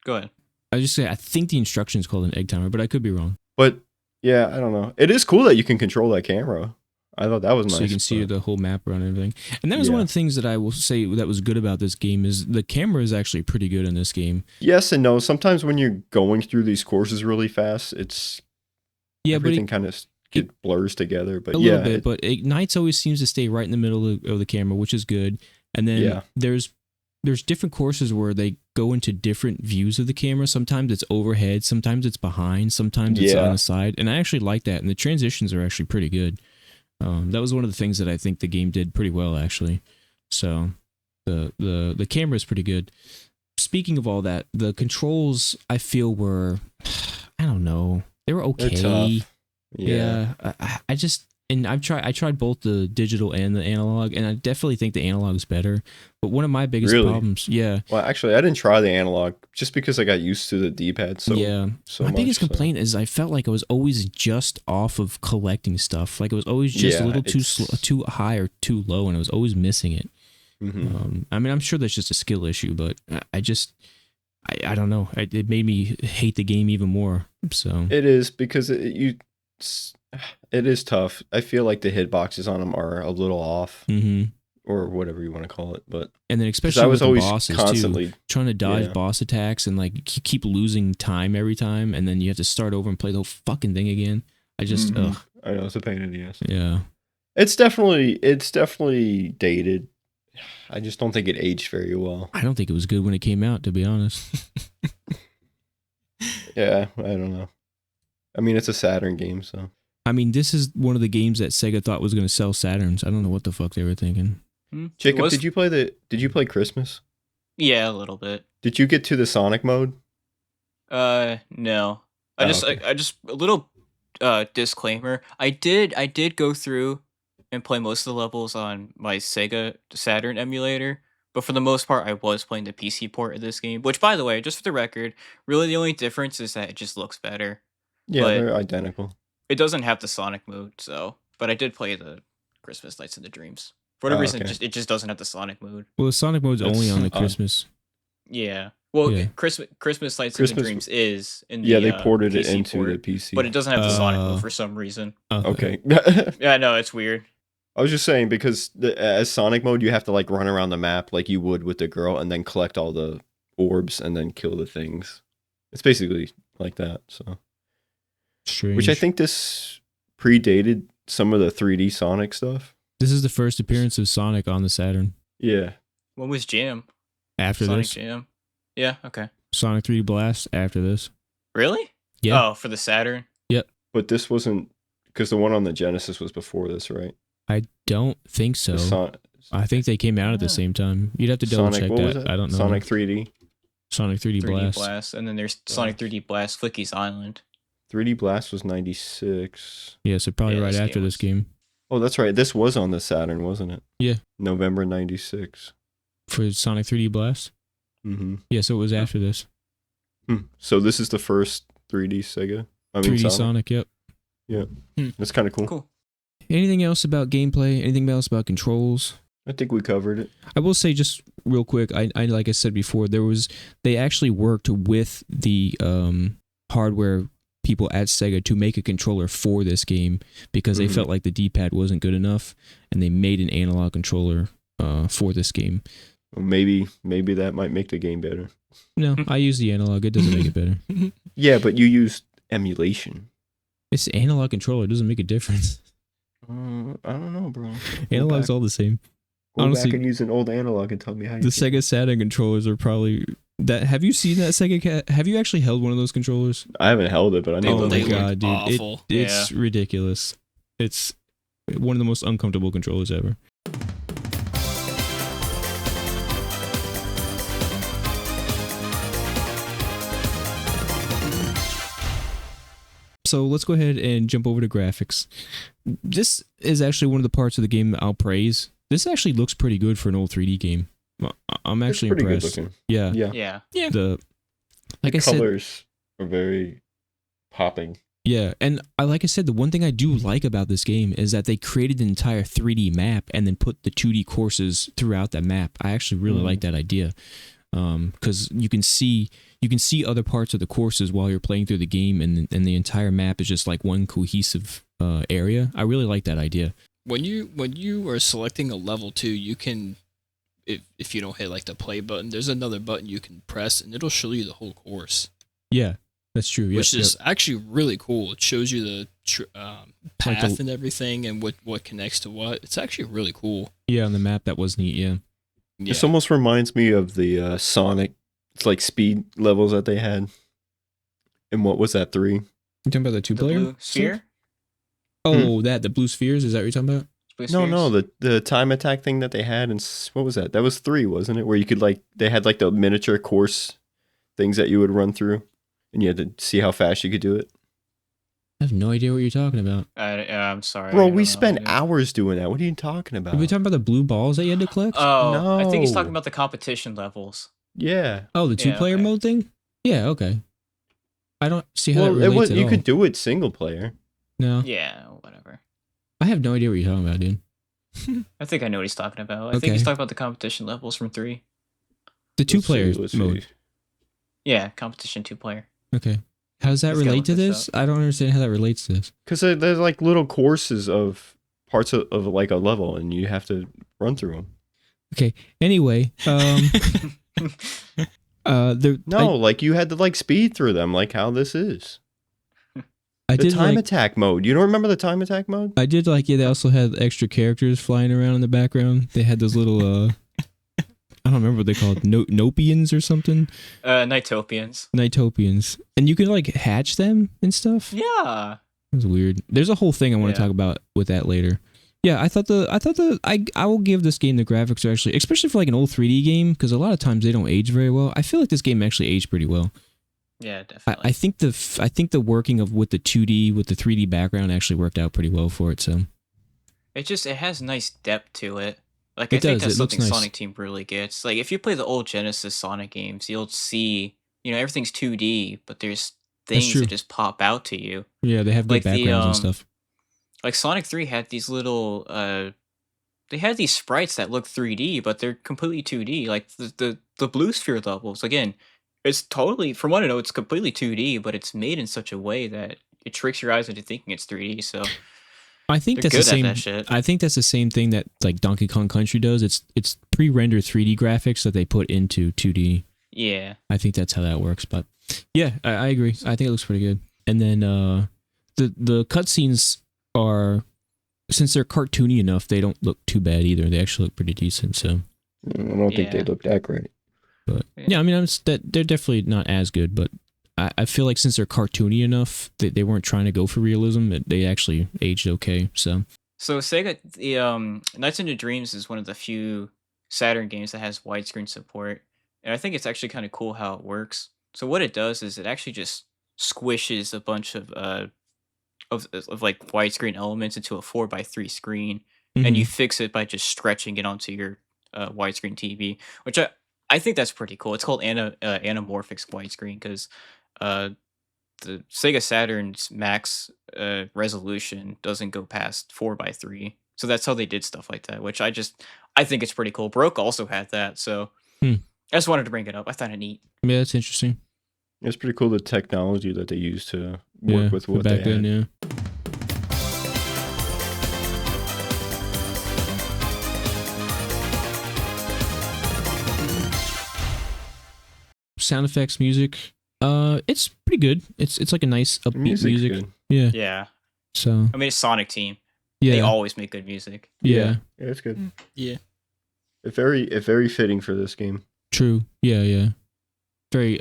Go ahead. I just say I think the instruction is called an egg timer, but I could be wrong. But yeah, I don't know. It is cool that you can control that camera. I thought that was nice. So you can see but- the whole map around and everything. And that was one Yeah. of the things that I will say that was good about this game is the camera is actually pretty good in this game. Yes and no. Sometimes when you're going through these courses really fast, it's Yeah, but everything kind of blurs together. But a yeah, little bit. But Knights always seems to stay right in the middle of the camera, which is good. And then Yeah. there's different courses where they go into different views of the camera. Sometimes it's overhead, sometimes it's behind, sometimes it's Yeah. on the side. And I actually like that. And the transitions are actually pretty good. That was one of the things that I think the game did pretty well, actually. So the camera is pretty good. Speaking of all that, the controls I feel were, I don't know, they were they're okay. tough. Yeah, I just and I tried both the digital and the analog, and I definitely think the analog is better. But one of my biggest Really? problems, yeah, Well, actually, I didn't try the analog just because I got used to the D-pad. So yeah. so My much, biggest so- complaint is I felt like I was always just off of collecting stuff. Like it was always just a Yeah, little too it's- too high or too low, and I was always missing it. Mhm. I mean, I'm sure that's just a skill issue, but I don't know. It made me hate the game even more. So It is because you it is tough. I feel like the hitboxes on them are a little off, Mm-hmm. or whatever you want to call it. But And then 'cause especially I with was the always bosses constantly too, trying to dodge yeah. boss attacks and like keep losing time every time, and then you have to start over and play the whole fucking thing again. I just, Mhm. ugh, I know it's a pain in the ass. yeah. It's definitely dated. I just don't think it aged very well. I don't think it was good when it came out, to be honest. Yeah, I don't know. I mean, it's a Saturn game, so I mean, this is one of the games that Sega thought was going to sell Saturns. I don't know what the fuck they were thinking. Jacob, did you play Christmas? Yeah, a little bit. Did you get to the Sonic mode? No. Oh, okay. I just a little disclaimer. I did go through and play most of the levels on my Sega Saturn emulator, but for the most part I was playing the PC port of this game, which by the way, just for the record, really the only difference is that it just looks better. Yeah, But they're identical. it doesn't have the Sonic mode, so but I did play the Christmas Nights in the Dreams. For whatever reason, okay. it just doesn't have the Sonic mode. Well, the Sonic mode's That's only on the odd. Christmas. Yeah. Well, Yeah. Christmas Nights in the Christmas- Dreams is in the Yeah, they ported it PC into port, the PC. but it doesn't have the Sonic Oh. mode for some reason. Okay. Yeah, no, it's weird. I was just saying because as Sonic mode, you have to like run around the map like you would with the girl, and then collect all the orbs and then kill the things. It's basically like that. So, Strange. which I think this predated some of the 3D Sonic stuff. This is the first appearance of Sonic on the Saturn. Yeah. When was Jam? After Sonic this, Jam. Yeah, okay. Sonic 3D Blast. After this, Really? Yeah. Oh, for the Saturn? But this wasn't because the one on the Genesis was before this, right? I don't think so. The I think they came out at the Yeah. same time. You'd have to double Sonic, check what was that. it? I don't know. Sonic 3D. Sonic 3D 3D Blast. And then there's Sonic 3D Blast Flicky's Island. 3D Blast was 96. Yeah, so probably Yeah, right this after game this was- game Oh, that's right. This was on the Saturn, wasn't it? Yeah. November 96. for Sonic 3D Blast. Mm-hmm. Yeah, so it was after this. So this is the first 3D Sega? I mean, 3D Sonic. Yep. That's kind of cool. Cool. Anything else about gameplay? Anything else about controls? I think we covered it. I will say just real quick. I like I said before, they actually worked with the hardware people at Sega to make a controller for this game because they Mhm. felt like the D-pad wasn't good enough, and they made an analog controller for this game. Well, maybe that might make the game better. No, I use the analog. It doesn't make it better. Yeah, but you used emulation. It's an analog controller. It doesn't make a difference. I don't know, bro. Analog's all the same. Go honestly, back and use an old analog and tell me how you The feel. Sega Saturn controllers are probably that. Have you seen that Have you actually held one of those controllers? I haven't held it, but I They know. Oh look- my they god, dude! awful. It's ridiculous. It's one of the most uncomfortable controllers ever. So let's go ahead and jump over to graphics. This is actually one of the parts of the game that I'll praise. This actually looks pretty good for an old 3D game. I'm It's actually pretty impressed. good looking. Yeah, Yeah. Yeah. the like I said, Colors are very popping. yeah, and like I said, the one thing I do like about this game is that they created an entire 3D map and then put the 2D courses throughout that map. I actually really like that idea because you can see other parts of the courses while you're playing through the game, and the entire map is just like one cohesive area. I really like that idea. When you are selecting a level 2, you can, if you don't hit like the play button, there's another button you can press and it'll show you the whole course, Yeah, that's true. Yep, which yep. is actually really cool. It shows you the Like path the- and everything and what connects to what. It's actually really cool. Yeah, on the map that was neat. Yeah, Yeah. This almost reminds me of the Sonic, it's like speed levels that they had. And what was that, 3? you talking about the The blue sphere? Oh, the blue spheres. Is that what you're talking about? Blue No, spheres? the time attack thing that they had, and what was that? That was 3, wasn't it? Where you could they had like the miniature course things that you would run through, and you had to see how fast you could do it. I have no idea what you're talking about. I'm sorry. I Bro, don't we know. spent hours doing that. What are you talking about? Are we talking about the blue balls that you had to collect? Oh, I think he's No. talking about the competition levels. Yeah. Oh, the Yeah, 2-player okay. mode thing? Yeah, okay. I don't see how Well, that relates at you all. could do it single player. No, Yeah, whatever. I have no idea what you're talking about, dude. I think I know what he's talking about. I Okay. think he's talking about the competition levels from 3. The Let's see, 2-player let's see. mode. Yeah, competition 2-player. Okay. How does that Just gotta relate look to this this? I don't understand how that relates to this. Because there's like little courses of parts of like a level, and you have to run through them. Okay. Anyway, No, like you had to like speed through them, like how this is. I The did time like attack mode. You don't remember the time attack mode? I did like they also had extra characters flying around in the background. They had those little I don't remember what they called Nopians or something. Nighttopians. Nighttopians, and you could like hatch them and stuff. Yeah. It was weird. There's a whole thing I want to talk about with that later. Yeah, I will give this game the graphics are actually, especially for like an old 3D game, because a lot of times they don't age very well. I feel like this game actually aged pretty well. Yeah, definitely. I think the working of with the 2D with the 3D background actually worked out pretty well for it. So it has nice depth to it. Like It I think does. that's It looks something nice. Sonic Team really gets. Like if you play the old Genesis Sonic games, you'll see, everything's 2D, but there's things true. that just pop out to you. yeah, they have good Like the backgrounds and stuff. like Sonic 3 had these little they had these sprites that look 3D, but they're completely 2D. Like the blue sphere levels, again, it's totally, from what I know, it's completely 2D, but it's made in such a way that it tricks your eyes into thinking it's 3D. So I think they're that's the good same. at that shit. I think that's the same thing that like Donkey Kong Country does. It's pre-rendered 3D graphics that they put into 2D. Yeah. I think that's how that works. But yeah, I agree. I think it looks pretty good. And then the cutscenes are, since they're cartoony enough, they don't look too bad either. They actually look pretty decent. So, I don't think they Yeah. look that great. but yeah, I mean, they're definitely not as good. But I feel like since they're cartoony enough, they weren't trying to go for realism. They actually aged okay. So Sega, the Nights into Dreams is one of the few Saturn games that has widescreen support, and I think it's actually kind of cool how it works. So what it does is it actually just squishes a bunch of like widescreen elements into a 4:3 screen, and you fix it by just stretching it onto your widescreen TV, which I think that's pretty cool. It's called anamorphic widescreen because the Sega Saturn's max resolution doesn't go past 4:3. So that's how they did stuff like that, which I think it's pretty cool. Broke also had that, so Hmm. I just wanted to bring it up. I thought it neat. yeah, that's interesting. It's pretty cool the technology that they use to Yeah, work with for what back they then. had. Yeah. Sound effects, music. It's pretty good. It's like a nice The upbeat music's music. good. Yeah. Yeah, So I mean it's Sonic Team. They yeah, always make good music. yeah, Yeah, it's good. Yeah. It's very fitting for this game. true. Yeah, yeah. Very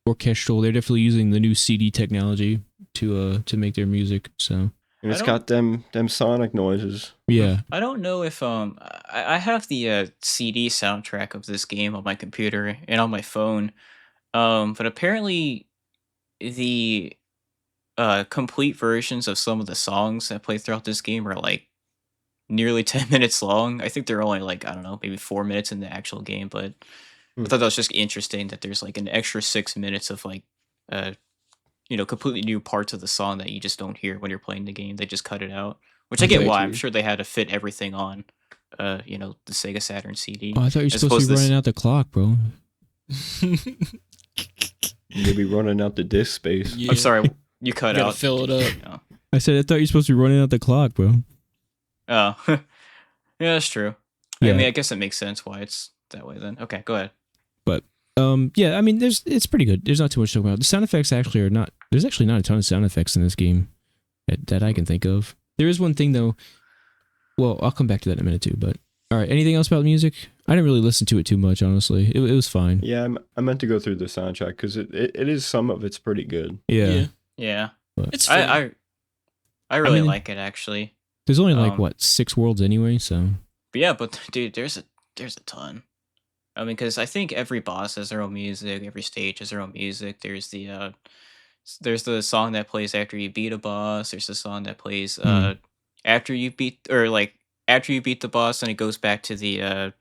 orchestral. They're definitely using the new CD technology to make their music. So And it's I got them Sonic noises. yeah. I don't know if I have the CD soundtrack of this game on my computer and on my phone, but apparently the complete versions of some of the songs that play throughout this game are like nearly 10 minutes long. I think they're only like, I don't know, maybe 4 minutes in the actual game, but I Hmm. thought that was just interesting that there's like an extra 6 minutes of like completely new parts of the song that you just don't hear when you're playing the game. They just cut it out, which I I get thought why. I'm you- sure they had to fit everything on the Sega Saturn CD. Oh, I thought you were As supposed to opposed be to running out the clock, bro. You'll be running out the disk space. Yeah. I'm sorry, you cut Gotta out. fill it up. Oh. I said I thought you were supposed to be running out the clock, bro. Oh. Yeah, that's true. Yeah. I mean, I guess it makes sense why it's that way then. Okay, go ahead. Yeah, I mean, it's pretty good. There's not too much to talk about. The sound effects actually are not. There's actually not a ton of sound effects in this game that I can think of. There is one thing though. Well, I'll come back to that in a minute too. But all right, anything else about the music? I didn't really listen to it too much, honestly. It was fine. Yeah, I meant to go through the soundtrack because it is, some of it's pretty good. Yeah. Yeah. Yeah. But It's fun. I really mean- like it actually. there's only like um, what 6 worlds anyway, so But yeah, but dude, there's a ton. I mean, because I think every boss has their own music, every stage has their own music. There's the song that plays after you beat a boss. There's the song that plays after you beat the boss, and it goes back to the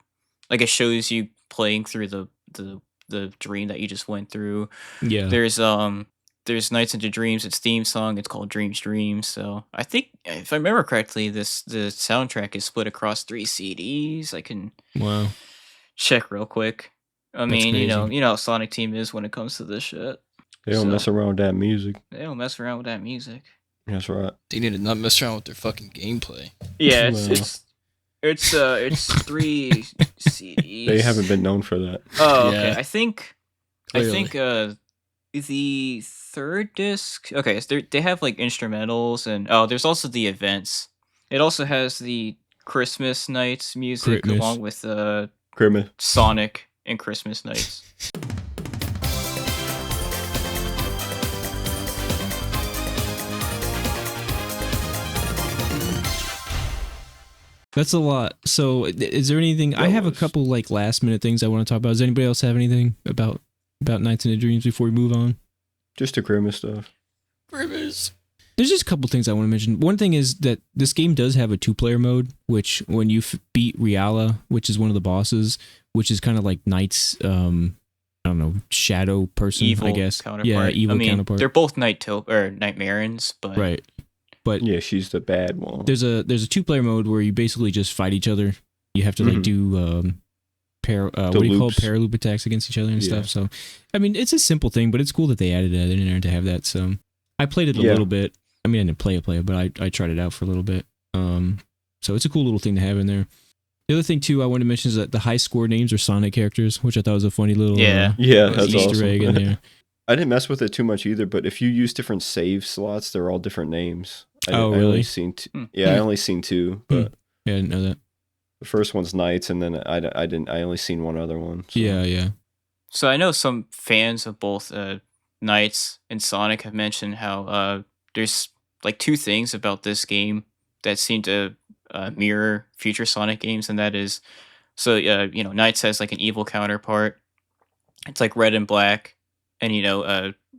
like it shows you playing through the dream that you just went through. yeah. There's Nights into Dreams, its theme song. It's called Dreams. So I think if I remember correctly, the soundtrack is split across 3 CDs. I can Wow. check real quick. I That's mean, you know crazy. how Sonic Team is when it comes to this shit. They don't mess around with that music. They don't mess around with that music. That's right. They need to not mess around with their fucking gameplay. Yeah, Well. it's 3 CDs. They haven't been known for that. Oh, okay. Yeah. I think the third disc. Okay, so they have like instrumentals and there's also the events. It also has the Christmas Nights music Christmas. along with Grimace. Sonic and Christmas Nights. That's a lot. So, is there anything? I have a couple like last minute things I want to talk about. Does anybody else have anything about Nights into Dreams before we move on? Just the Grimace stuff. Grimace. There's just a couple things I want to mention. One thing is that this game does have a 2-player mode, which when you beat Reala, which is one of the bosses, which is kind of like Knight's, I don't know, shadow person, Evil I guess. counterpart. Yeah, evil I mean, counterpart. they're both Nightmarins, but Right. But Yeah, she's the bad one. there's a 2-player mode where you basically just fight each other. You have to like do what do you call it? loops. Paraloop attacks against each other and Yeah. stuff. So, I mean, it's a simple thing, but it's cool that they added that in there to have that. So, I played it a Yeah. little bit. I mean, I didn't play it, but I tried it out for a little bit. So it's a cool little thing to have in there. The other thing too I wanted to mention is that the high score names are Sonic characters, which I thought was a funny little Yeah. Yeah, That's that's Easter awesome. egg in there. I didn't mess with it too much either, but if you use different save slots, they're all different names. Oh, I really? only seen I only seen 2, but Yeah, I didn't know that. the first one's Knights, and then I only seen one other one. So. Yeah. So I know some fans of both Knights and Sonic have mentioned how there's like 2 things about this game that seem to mirror future Sonic games, and that is, so Knights has like an evil counterpart. It's like red and black, and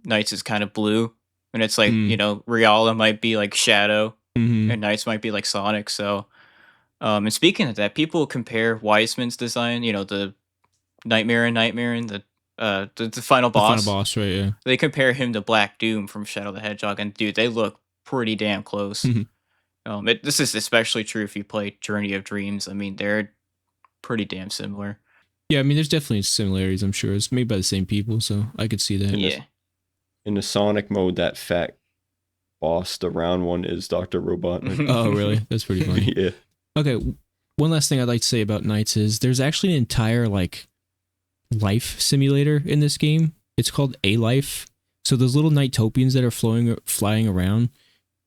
Knights is kind of blue, and it's like Reala might be like Shadow, Mm-hmm. and Knights might be like Sonic. So, and speaking of that, people compare Wiseman's design, the Nightmare and the final The boss. final boss, right? Yeah. They compare him to Black Doom from Shadow the Hedgehog, and dude, they look pretty damn close. Mhm. This is especially true if you play Journey of Dreams. I mean, they're pretty damn similar. Yeah, I mean, there's definitely similarities. I'm sure it's made by the same people, so I could see that. Yeah. In the Sonic mode, that fat boss, the round one, is Dr. Robotnik. Oh, really? That's pretty funny. Yeah. Okay, one last thing I'd like to say about Knights is there's actually an entire like life simulator in this game. It's called A Life. So those little Nightopians that are flying around,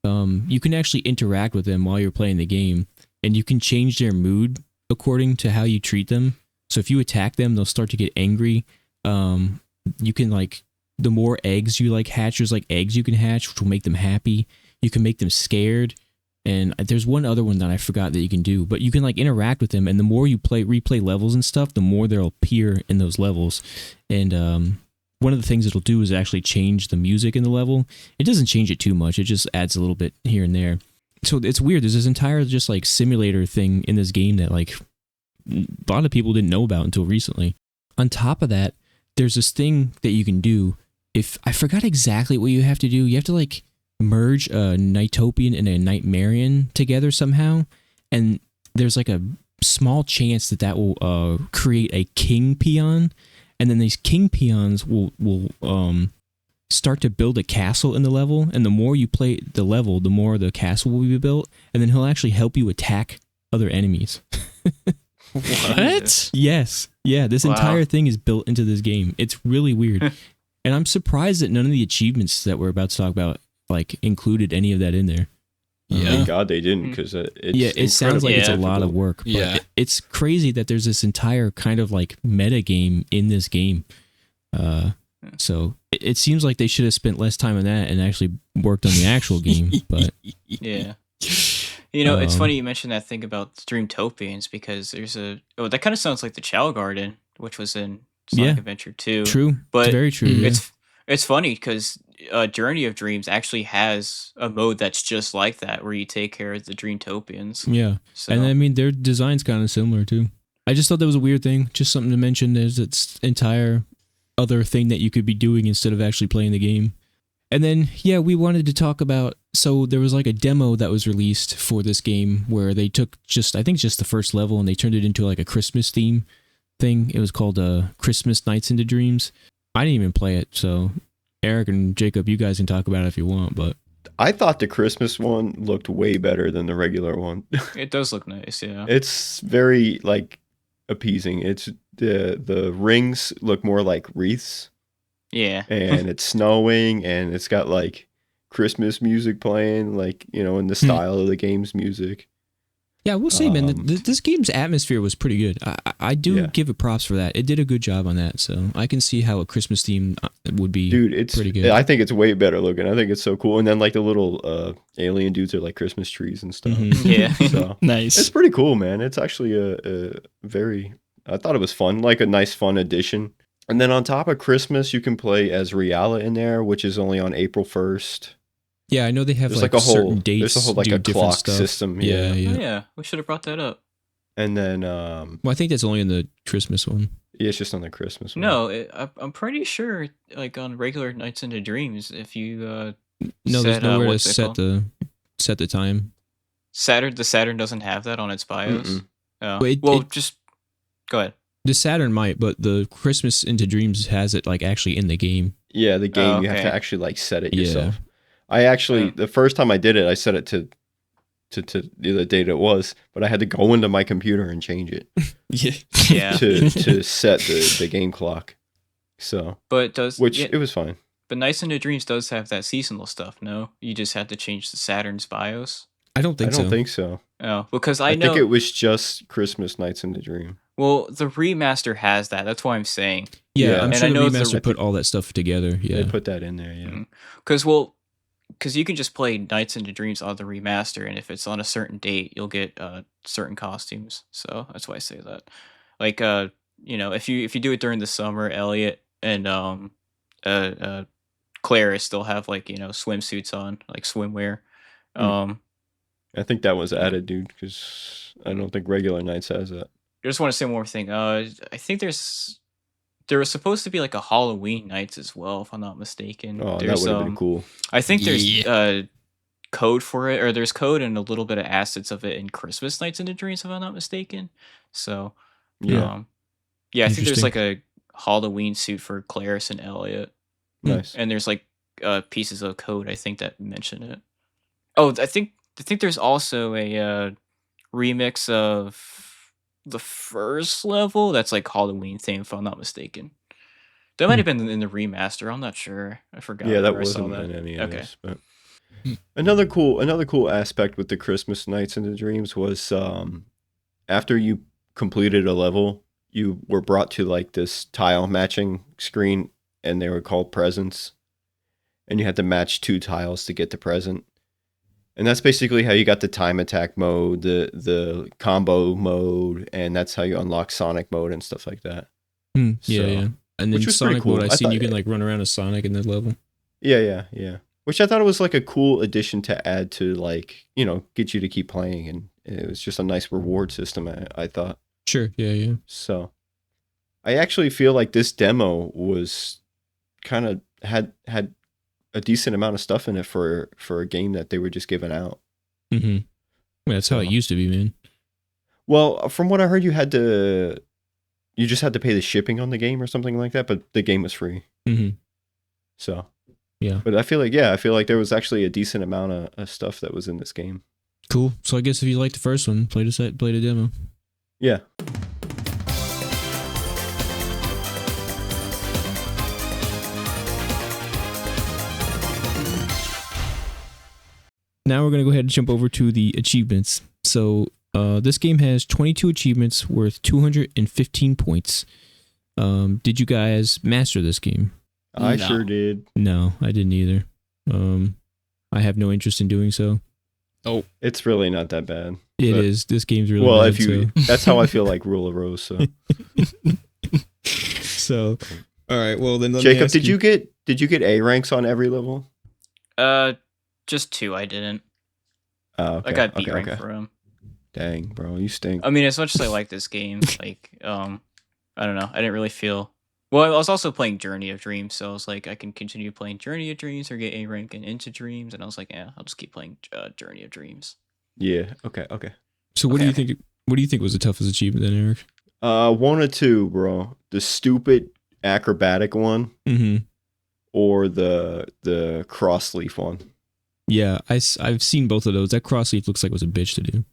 you can actually interact with them while you're playing the game, and you can change their mood according to how you treat them. So if you attack them, they'll start to get angry. You can like, the more eggs you like hatch, there's like eggs you can hatch, which will make them happy. You can make them scared. And there's one other one that I forgot that you can do, but you can like interact with them, and the more you replay levels and stuff, the more they'll appear in those levels. And one of the things it'll do is actually change the music in the level. It doesn't change it too much; it just adds a little bit here and there. So it's weird. There's this entire just like simulator thing in this game that like a lot of people didn't know about until recently. On top of that, there's this thing that you can do. If I forgot exactly what you have to do, you have to like merge a Nightopian and a Nightmarian together somehow, and there's like a small chance that will create a king peon, and then these king peons will start to build a castle in the level, and the more you play the level, the more the castle will be built, and then he'll actually help you attack other enemies. What? Yes. Yeah, this Wow. entire thing is built into this game. It's really weird. And I'm surprised that none of the achievements that we're about to talk about like included any of that in there. Yeah. Thank God they didn't, because It sounds like it's a lot of work. But Yeah. it's crazy that there's this entire kind of like meta game in this game. So it seems like they should have spent less time on that and actually worked on the actual game. But Yeah. It's Um, funny you mentioned that thing about Dreamtopians, because there's that kind of sounds like the Chow Garden, which was in Sonic Yeah. Adventure 2. true, But it's very true. Yeah. It's funny because Journey of Dreams actually has a mode that's just like that, where you take care of the Dreamtopians. Yeah. So, And I mean, their design's kind of similar too. I just thought that was a weird thing. Just something to mention. There's its entire other thing that you could be doing instead of actually playing the game. And then, yeah, we wanted to talk about, so there was like a demo that was released for this game where they took I think just the first level, and they turned it into like a Christmas theme thing. It was called Christmas Nights into Dreams. I didn't even play it, Eric and Jacob, you guys can talk about it if you want, but I thought the Christmas one looked way better than the regular one. It does look nice, yeah. It's very like appeasing. It's the rings look more like wreaths, Yeah. and it's snowing, and it's got like Christmas music playing, like, you know, in the style of the game's music. yeah, we'll say, man, this game's atmosphere was pretty good. I do give it props for that. It did a good job on that, so I can see how a Christmas theme would be. Dude, it's pretty good. I think it's way better looking. I think it's so cool. And then like the little alien dudes are like Christmas trees and stuff. Mhm. Yeah. So Nice. it's pretty cool, man. It's actually a very, I thought it was fun, like a nice fun addition. And then on top of Christmas, you can play as Reala in there, which is only on April 1st. Yeah, I know they have There's like, like a whole certain dates. there's a whole like do a different clock stuff. system. Yeah, Oh, yeah. yeah. We should have brought that up. And then Well, I think that's only in the Christmas one. yeah, it's just on the Christmas one. No, I'm pretty sure, like on regular Nights into Dreams, if you No, there's set, nowhere to what's it set called? the time. the Saturn doesn't have that on its BIOS. Mm-mm. Oh. But Well, it- just go ahead. The Saturn might, but the Christmas into Dreams has it like actually in the game. Yeah, the game you have okay. to actually like set it Yeah. yourself. I actually the first time I did it, I set it to the date it was, but I had to go into my computer and change it Yeah. Yeah, to set the game clock. So, but does which yeah, it was fine. but Nights into Dreams does have that seasonal stuff. No, you just had to change the Saturn's BIOS. I don't think I don't so. think so. Oh, because I I know. think it was just Christmas Nights in the Dream. Well, the remaster has that. That's why I'm saying. Yeah, Yeah. I'm And sure I the know the- remaster put all that stuff together. Yeah. They put that in there, yeah. Mhm. Because you can just play Nights into Dreams on the remaster, and if it's on a certain date, you'll get certain costumes. So that's why I say that. Like if you do it during the summer, Elliot and Claire still have like swimsuits on, like swimwear. I think that was added, dude, because I don't think regular Nights has that. I just want to say one more thing. I think there was supposed to be like a Halloween Nights as well, if I'm not mistaken. Oh, that There's, would have been cool. I think there's code for it, or there's code and a little bit of assets of it in Christmas Nights into Dreams, if I'm not mistaken. So Yeah, yeah, I think there's Interesting. like a Halloween suit for Clarice and Elliot, nice. and there's like pieces of code I think that mention it. Oh, I think there's also a remix of the first level that's like Halloween themed, if I'm not mistaken. That might have been in the remaster. I'm not sure. I forgot. Yeah, that where I saw wasn't in that. any of Okay. this. But another cool aspect with the Christmas Nights in the Dreams was after you completed a level, you were brought to like this tile matching screen, and they were called presents, and you had to match 2 tiles to get the present. And that's basically how you got the time attack mode, the combo mode, and that's how you unlock Sonic mode and stuff like that. Yeah, So- yeah. And then which was pretty Sonic mode, cool. I I seen you thought- can like run around as Sonic in that level. Yeah. Which I thought it was like a cool addition to add to, like, get you to keep playing, and it was just a nice reward system, I thought. Sure. Yeah. So I actually feel like this demo was kind of had a decent amount of stuff in it for a game that they were just giving out. Mm-hmm. Well, that's how it So- used to be, man. Well, from what I heard, you just had to pay the shipping on the game or something like that, but the game was free. Mm-hmm. So Yeah. but I feel like there was actually a decent amount of stuff that was in this game. Cool. So I guess if you like the first one, play the demo. Yeah. Now we're going to go ahead and jump over to the achievements. So this game has 22 achievements worth 215 points. Did you guys master this game? I No. sure did. No, I didn't either. I have no interest in doing so. It's really not that bad. It But- is. This game's really Well, bad, if you, that's how I feel like Rule of Rose. So, So, all right. Well, then, let me Jacob, ask did you get A ranks on every level? Just 2. I didn't. Oh, okay. I got B okay, rank okay. for him. Dang, bro, you stink. I mean, as much as I like this game, like, I don't know. I didn't really feel. Well, I was also playing Journey of Dreams, so I was like, I can continue playing Journey of Dreams or get A rank and Into Dreams, and I was like, yeah, I'll just keep playing Journey of Dreams. Yeah. Okay. So, what do you Okay. think? What do you think was the toughest achievement then, Eric? 1 or 2, bro. The stupid acrobatic one, Mm-hmm. or the cross leaf one. Yeah, I've seen both of those. That crossleaf looks like it was a bitch to do.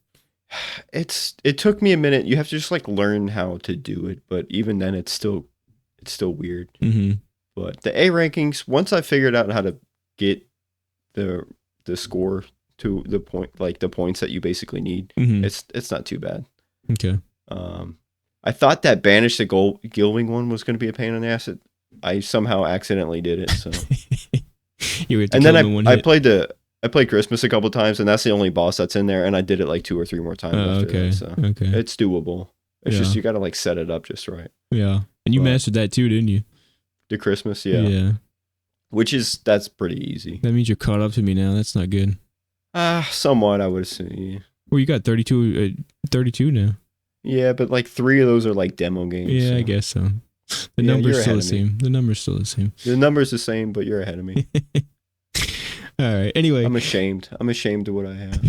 It took me a minute. You have to just like learn how to do it, but even then it's still weird. Mm-hmm. But the A rankings, once I figured out how to get the score to the point, like the points that you basically need, Mm-hmm. it's not too bad. Okay. I thought that banish the gilwing one was going to be a pain in the ass. I somehow accidentally did it. So You have to and kill then him in one I hit. played Christmas a couple times, and that's the only boss that's in there. And I did it like 2 or 3 more times after Okay. that. So Okay. it's doable. It's just Yeah. you got to like set it up just right. Yeah. And you But- mastered that too, didn't you? The Christmas, yeah. That's pretty easy. That means you're caught up to me now. That's not good. Somewhat, I would say. Well, you got 32 now. Yeah, but like 3 of those are like demo games. Yeah, so. I guess so. The Yeah, number's you're still ahead the of me. same. The number's still the same. The number's the same, but you're ahead of me. All right. Anyway. I'm ashamed. I'm ashamed of what I have.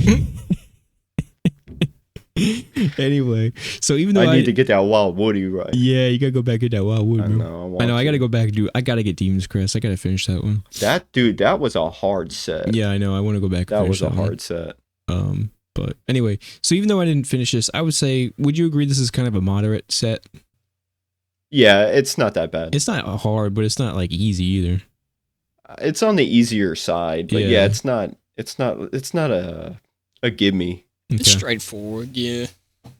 Anyway, so even though I need to get that Wild Woody right. yeah, you gotta go back and get that Wild Wood, I bro. know. I know. I to. gotta go back and do. I gotta get Demon's Crest. I gotta finish that one. That was a hard set. Yeah, I know. I want to go back. And That finish was a one. hard set. But anyway, so even though I didn't finish this, I would say, would you agree this is kind of a moderate set? Yeah, it's not that bad. It's not hard, but it's not like easy either. It's on the easier side, but Yeah. yeah, it's not a gimme. It's Okay. straightforward, yeah.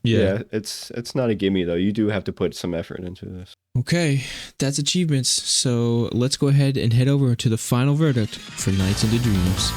Yeah. It's not a gimme though. You do have to put some effort into this. Okay, that's achievements. So let's go ahead and head over to the final verdict for Nights into Dreams.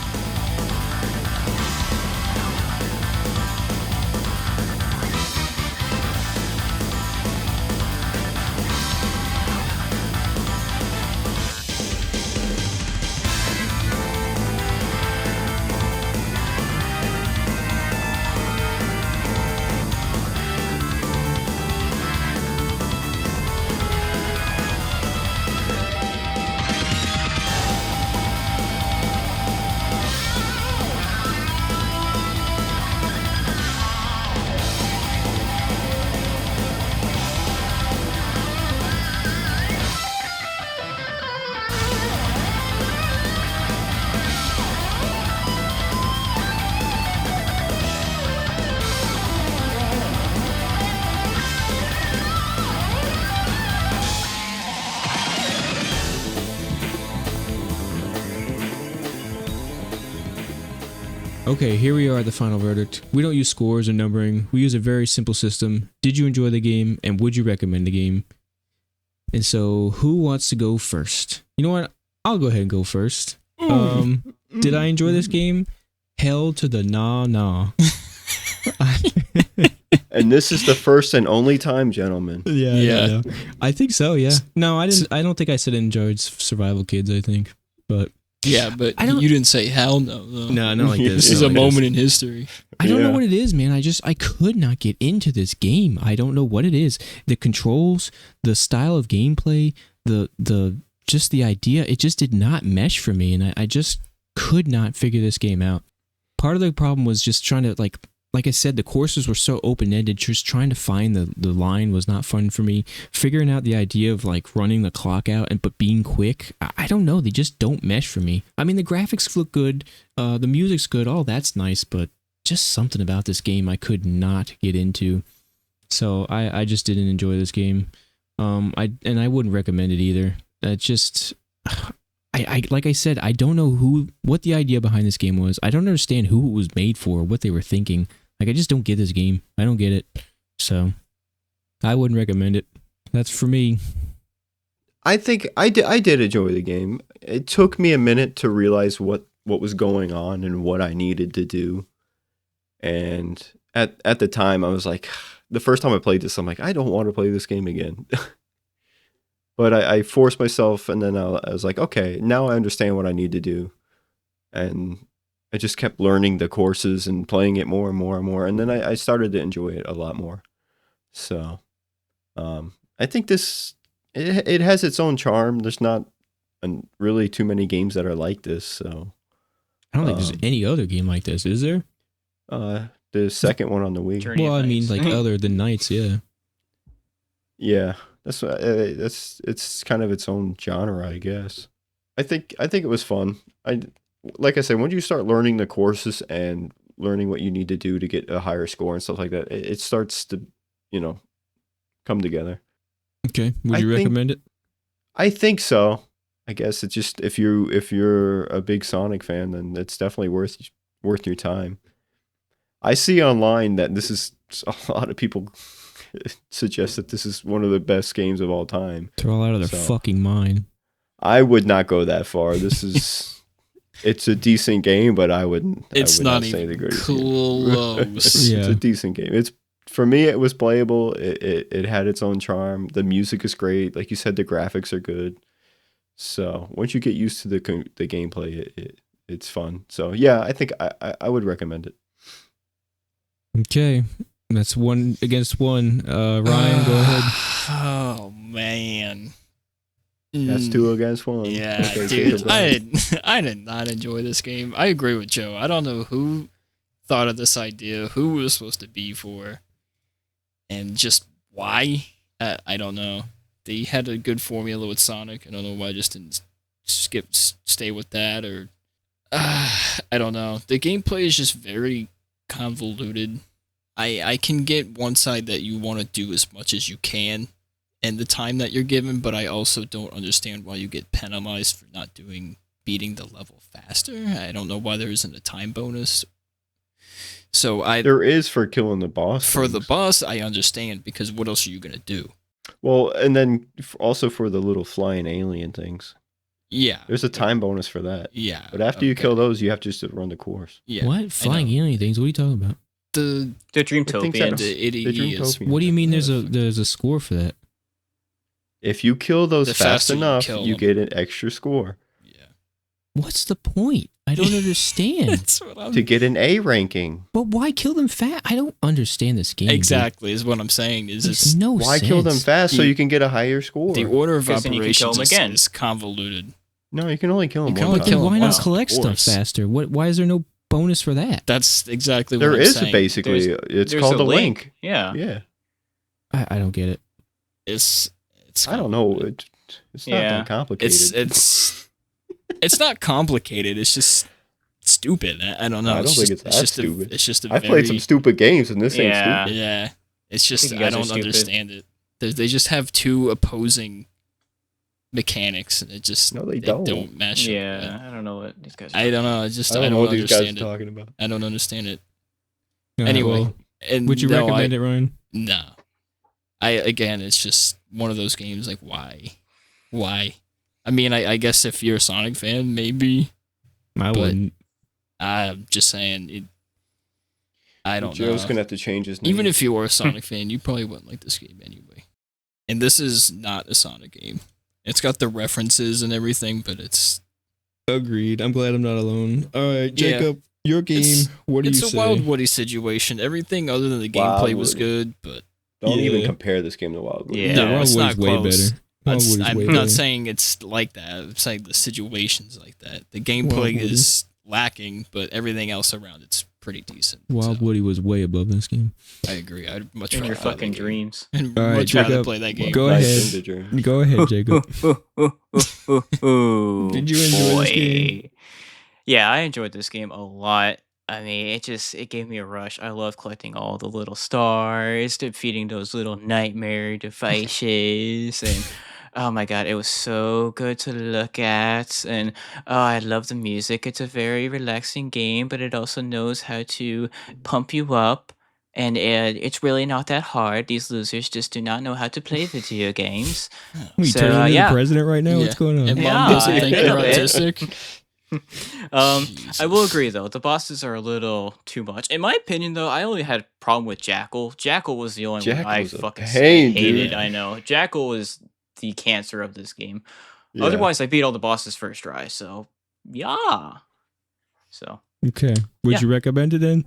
Okay, here we are at the final verdict. We don't use scores or numbering. We use a very simple system. Did you enjoy the game, and would you recommend the game? And so, who wants to go first? You know what? I'll go ahead and go first. Did I enjoy this game? Hell to the nah. And this is the first and only time, gentlemen. Yeah. I think so. Yeah. No, I didn't. I don't think I said I enjoyed Survival Kids. I think, but Yeah, but I don't- you didn't say hell no. Though. no, not like this. This is not a like moment in history. I don't know Yeah. what it is, man. I could not get into this game. I don't know what it is. The controls, the style of gameplay, the just the idea, it just did not mesh for me, and I just could not figure this game out. Part of the problem was just trying to like I said, the courses were so open-ended. Just trying to find the line was not fun for me. Figuring out the idea of like running the clock out but being quick, I don't know. They just don't mesh for me. I mean, the graphics look good, the music's good, all that's nice, but just something about this game I could not get into. So I just didn't enjoy this game. I wouldn't recommend it either. It's just I like I said, I don't know what the idea behind this game was. I don't understand who it was made for, what they were thinking. Like, I just don't get this game. I don't get it. So I wouldn't recommend it. That's for me. I think I did enjoy the game. It took me a minute to realize what was going on and what I needed to do. And at the time, I was like, the first time I played this, I'm like, I don't want to play this game again. But I forced myself, and then I was like, okay, now I understand what I need to do. And I just kept learning the courses and playing it more and more and more. And then I started to enjoy it a lot more. So I think it has its own charm. There's not really too many games that are like this. So I don't think there's any other game like this, is there? the second one on the Wii. Journey Well, of I mean, Nights. like other than Nights, yeah. Yeah, it's kind of its own genre, I guess. think it was fun. Like I said, once you start learning the courses and learning what you need to do to get a higher score and stuff like that, it starts to, you know, come together. Okay. Would I you think- recommend it? I think so. I guess it's just if you're a big Sonic fan, then it's definitely worth your time. I see online that this is a lot of people suggest that this is one of the best games of all time. They're all out of their So- fucking mind. I would not go that far. This is it's a decent game, but I wouldn't. It's I would not say even the greatest game. close. Yeah. It's a decent game. It's for me. It was playable. It had its own charm. The music is great. Like you said, the graphics are good. So once you get used to the gameplay, it's fun. So yeah, I think I would recommend it. Okay. That's 1 against 1. Ryan, go ahead. Oh man. That's 2 against 1. Yeah, Okay, dude, Jacob, Ryan. I did not enjoy this game. I agree with Joe. I don't know who thought of this idea, who it was supposed to be for, and just why. I don't know. They had a good formula with Sonic. I don't know why I just didn't stay with that, or I don't know. The gameplay is just very convoluted. I can get one side that you want to do as much as you can and the time that you're given, but I also don't understand why you get penalized for not beating the level faster. I don't know why there isn't a time bonus. So There is for killing the boss. for the things. boss, I understand, because what else are you gonna do? Well, and then also for the little flying alien things. Yeah, There's a time bonus for that. yeah. But after you okay. kill those, you have just to run the course. yeah, What? Flying know. alien things? What are you talking about? the The things that Dreamtopians. the The idiot is Dreamtopians. What do you mean there's Yeah. a score for that? If you kill those The fast faster you enough, kill you them. get an extra score yeah. What's the point? I don't understand. That's what I'm to get an A ranking. But why kill them fast? I don't understand this game. dude. exactly is what I'm saying. Is Makes it's no Why sense. kill them fast so The- you can get a higher score? the order of Because then you can kill operations them again. is convoluted. No, you can only kill them You can one only But time. then kill why them not once, of collect stuff course. faster? Why is there no bonus for that? That's exactly There what I'm is saying. basically. It's There's called a a link. Yeah. Yeah. I don't get it. It's I don't know. convoluted. It's not Yeah. that complicated. It's not complicated. It's just stupid. I don't know. I don't think it's that just stupid. it's just a I've very, played some stupid games and this ain't Yeah. stupid. yeah. It's just think you I guys are don't stupid. understand it. They just have two opposing mechanics, and it just No, they don't. match up. Yeah, I don't know what these guys are. I don't know. I just I don't know what these guys are understand it. talking about. I don't understand it. All right, Anyway, well, and would you no, recommend it, Ryan? No. Again, it's just one of those games. Like, why? I mean, I guess if you're a Sonic fan, maybe. I But- wouldn't. I'm just saying. I don't Joe's know. gonna have to change his name. Even if you were a Sonic fan, you probably wouldn't like this game anyway. And this is not a Sonic game. It's got the references and everything, but it's Agreed. I'm glad I'm not alone. All right, Yeah. Jacob, your game. It's- What do it's you a say? Wild Woody situation. Everything other than the Wild gameplay was Woody. good, but don't even Yeah. compare this game to Wild Woody. Yeah. no, Wild it's Woody's not way close. better. Wild Woody's I'm way not better. saying it's like that. I'm saying the situation's like that. The Wild gameplay Woody. is lacking, but everything else around it's pretty decent. Wild So, Woody was way above this game. I agree. I'd much In rather your play fucking that game. dreams. And All right, much rather Jacob, play that game. go Nice ahead. integer. Go ahead, Jacob. Did you enjoy this game? Yeah, I enjoyed this game a lot. I mean, it gave me a rush. I love collecting all the little stars, defeating those little nightmare devices, and oh my god, it was so good to look at. And oh, I love the music. It's a very relaxing game, but it also knows how to pump you up. And it's really not that hard. These losers just do not know how to play video games. We So, turning into yeah. the president right now? Yeah. What's going on? And Yeah, Mom doesn't I think think you're of it. autistic. I will agree though. The bosses are a little too much. In my opinion, though, I only had a problem with Jackal. Jackal was the only one Jackal I was a fucking pain, hated. dude. I know. Jackal was the cancer of this game. Yeah. Otherwise, I beat all the bosses first try. So, yeah. So, Okay. Would Yeah. you recommend it then?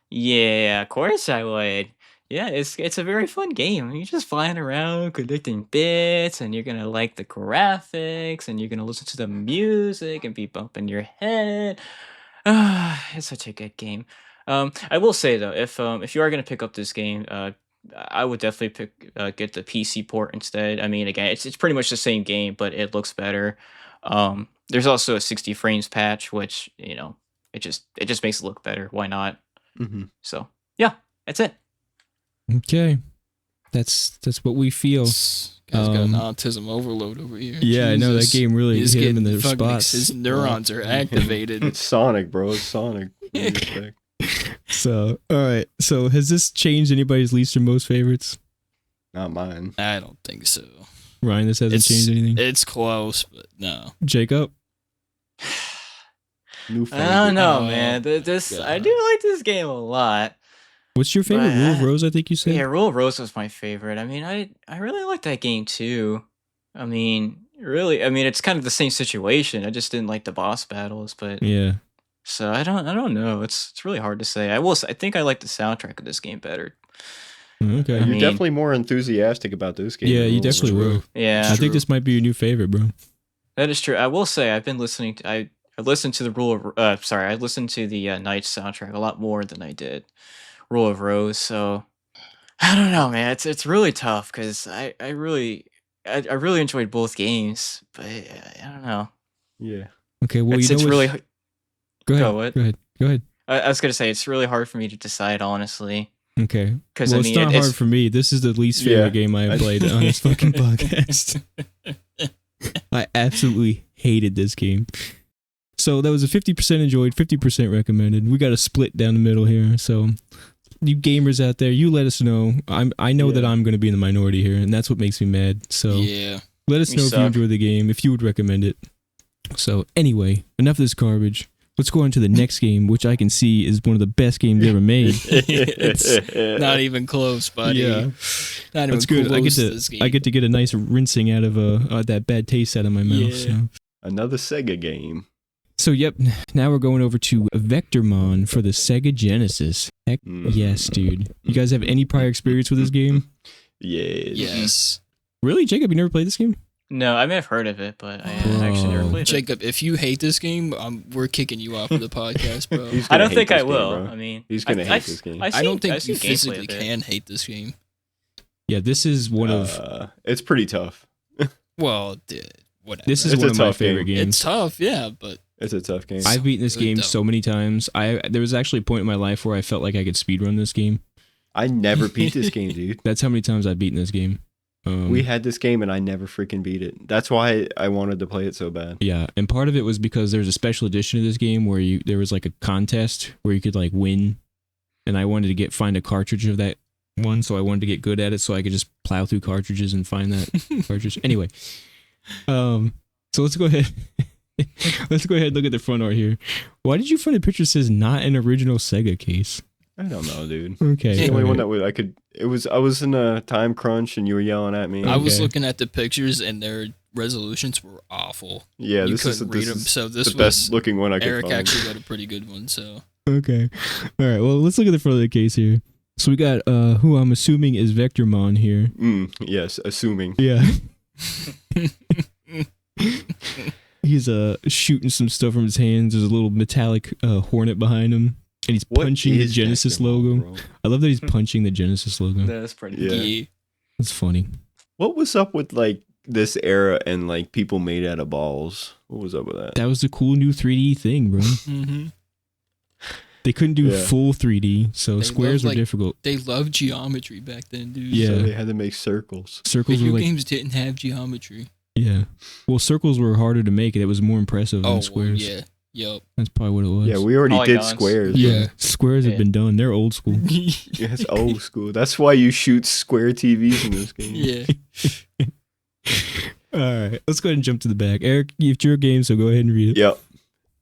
yeah, of course I would. Yeah, it's a very fun game. You're just flying around collecting bits, and you're gonna like the graphics, and you're gonna listen to the music and be bumping your head. It's such a good game. I will say though, if you are gonna pick up this game, I would definitely get the PC port instead. I mean, again, it's pretty much the same game, but it looks better. There's also a 60 frames patch, which it just makes it look better. Why not? Mm-hmm. So yeah, that's it. Okay. That's what we feel. Guy's got an autism overload over here. Yeah, I know that Jesus. game really He's hit him in getting the fucking spots. His neurons are activated. It's Sonic, bro. It's Sonic. What do you expect? So, all right. So, has this changed anybody's least or most favorites? Not mine. I don't think so. Ryan, this hasn't changed anything. It's close, but no. Jacob? New I favorite. don't know, Oh, man. This I God. do like this game a lot. What's your favorite? But Rule of Rose, I think you said? Yeah, Rule of Rose was my favorite. I mean, I really like that game too. I mean, it's kind of the same situation. I just didn't like the boss battles, but Yeah. so I don't know. It's really hard to say. I think I like the soundtrack of this game better. Okay. I You're mean- definitely more enthusiastic about this game. Yeah, than you Rule of definitely Rose. will. Yeah, I think this might be your new favorite, bro. that is true. I will say I've been listening to I listened to the I listened to the Night soundtrack a lot more than I did Rule of Rose. So I don't know, man. It's really tough because I really enjoyed both games, but I don't know. Yeah. Okay, well, it's you know what? really Go ahead. what? Go ahead. Go ahead. I was gonna say it's really hard for me to decide honestly Okay. because Well, I mean it's not it's hard for me. This is the least favorite Yeah. game I have played on this fucking podcast. I absolutely hated this game. So that was a 50% enjoyed, 50% recommended. We got a split down the middle here. So you gamers out there, you let us know. I know that Yeah. I'm going to be in the minority here, and that's what makes me mad. So Yeah. let us You know if you suck. enjoy the game, if you would recommend it. So anyway, enough of this garbage. Let's go on to the next game, which I can see is one of the best games ever made. It's not even close, buddy. Yeah. Not even That's good. close to this game. I get to get a nice rinsing out of that bad taste out of my mouth. Yeah. Another Sega game. So yep, now we're going over to Vectormon for the Sega Genesis. Heck yes, dude. You guys have any prior experience with this game? Yes. Yes. Really, Jacob? You never played this game? No, I may have heard of it, but I Bro. actually never played it. Jacob, if you hate this game, we're kicking you off of the podcast, bro. He's I gonna don't hate think I this game, will. bro. I mean, He's gonna hate this game. I don't think I've you seen gameplay physically of it. can hate this game. Yeah, this is one of It's pretty tough. Well, whatever. this is It's one a of my tough favorite game. games. It's tough, yeah, but It's a tough game. I've beaten this Really game dumb. so many times. There was actually a point in my life where I felt like I could speedrun this game. I never beat this game, dude. That's how many times I've beaten this game. We had this game and I never freaking beat it. That's why I wanted to play it so bad. Yeah, and part of it was because there's a special edition of this game where there was like a contest where you could like win, and I wanted to find a cartridge of that one, so I wanted to get good at it so I could just plow through cartridges and find that cartridge. Anyway, so let's go ahead. Let's go ahead and look at the front art here. Why did you find a picture that says not an original Sega case? I don't know, dude. Okay, It's the only one alright. that I could. I was in a time crunch and you were yelling at me. I was Okay. looking at the pictures and their resolutions were awful. Yeah, You this is couldn't read them, so this the best was looking one I could Eric find. actually got a pretty good one. So Okay. All right. Well, let's look at the front of the case here. So we got who I'm assuming is Vectormon here. Yes, assuming. Yeah. He's shooting some stuff from his hands. There's a little metallic hornet behind him, and he's What punching the is Genesis Vectormon, logo. bro? I love that he's punching the Genesis logo. That's pretty Yeah. good. yeah. That's funny. What was up with like this era and like people made out of balls? What was up with that? That was the cool new 3D thing, bro. Mm-hmm. They couldn't do Yeah. full 3D, so They squares love, were like, difficult. They loved geometry back then, dude. Yeah. So they had to make circles. Circles Video were like, games didn't have geometry. yeah. Well, circles were harder to make. It was more impressive Oh, than well, squares. yeah. Yup. That's probably what it was. Yeah, we already did Polygons. squares. Yeah, Yeah. squares have Yeah. been done. They're old school. Yeah, it's old school. That's why you shoot square TVs in this game. Yeah. All right, let's go ahead and jump to the back. Eric, it's your game, so go ahead and read it. Yep.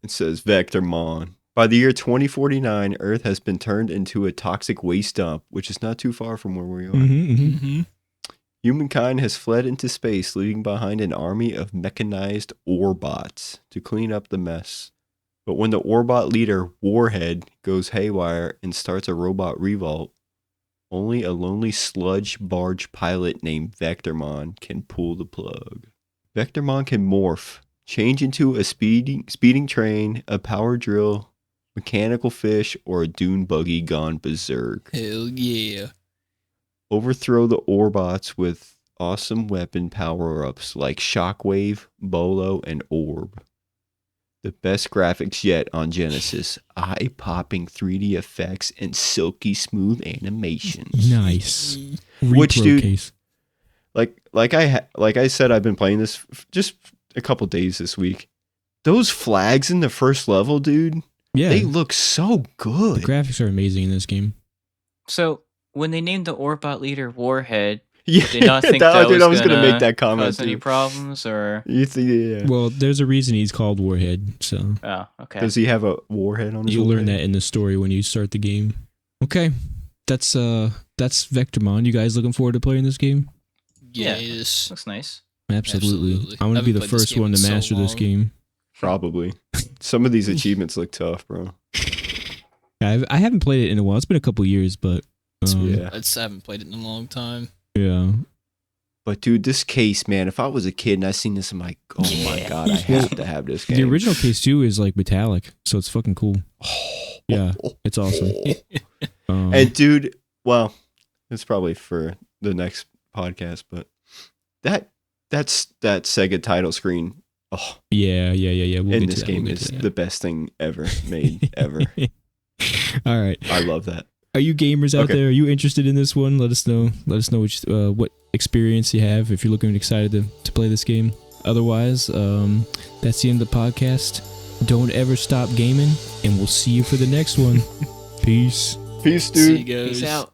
It says Vectormon. By the year 2049, Earth has been turned into a toxic waste dump, which is not too far from where we are. Mm-hmm. Humankind has fled into space, leaving behind an army of mechanized Orbots to clean up the mess. But when the Orbot leader, Warhead, goes haywire and starts a robot revolt, only a lonely sludge barge pilot named Vectormon can pull the plug. Vectormon can morph, change into a speeding train, a power drill, mechanical fish, or a dune buggy gone berserk. Hell yeah. Overthrow the Orbots with awesome weapon power-ups like Shockwave, Bolo, and Orb. The best graphics yet on Genesis. Eye-popping 3D effects and silky smooth animations. Nice. Which, Repro dude, case. like I said, I've been playing this just a couple days this week. Those flags in the first level, dude, Yeah, they look so the good. graphics are amazing in this game. So when they named the Orbot leader Warhead, Yeah, did not think dude, that I was gonna make that comment cause any too. problems, or You see, yeah. Well, there's a reason he's called Warhead, so oh, okay. Does he have a warhead on his? you'll learn forehead? that in the story when you start the game. Okay, that's Vectormon. You guys looking forward to playing this game? Yeah. Yes. Looks nice. Absolutely. Absolutely. I want to I be haven't the played this first game one in to so master this long. game. Probably. Some of these achievements look tough, bro. I haven't played it in a while. It's been a couple years, but Yeah. I just haven't played it in a long time. yeah. But dude, this case, man, if I was a kid and I seen this, I'm like, oh my Yeah. god, I have to have this game. The original case too is like metallic, so it's fucking cool. Yeah, it's awesome. And dude, well, it's probably for the next podcast, but that's that Sega title screen. Oh, yeah. We'll in get this to that. game We'll get is to that. the best thing ever made ever. All right. I love that. Are you gamers out Okay. there? Are you interested in this one? Let us know. Let us know what experience you have if you're looking excited to play this game. Otherwise, that's the end of the podcast. Don't ever stop gaming, and we'll see you for the next one. Peace. Peace, See dude. you guys. Peace out.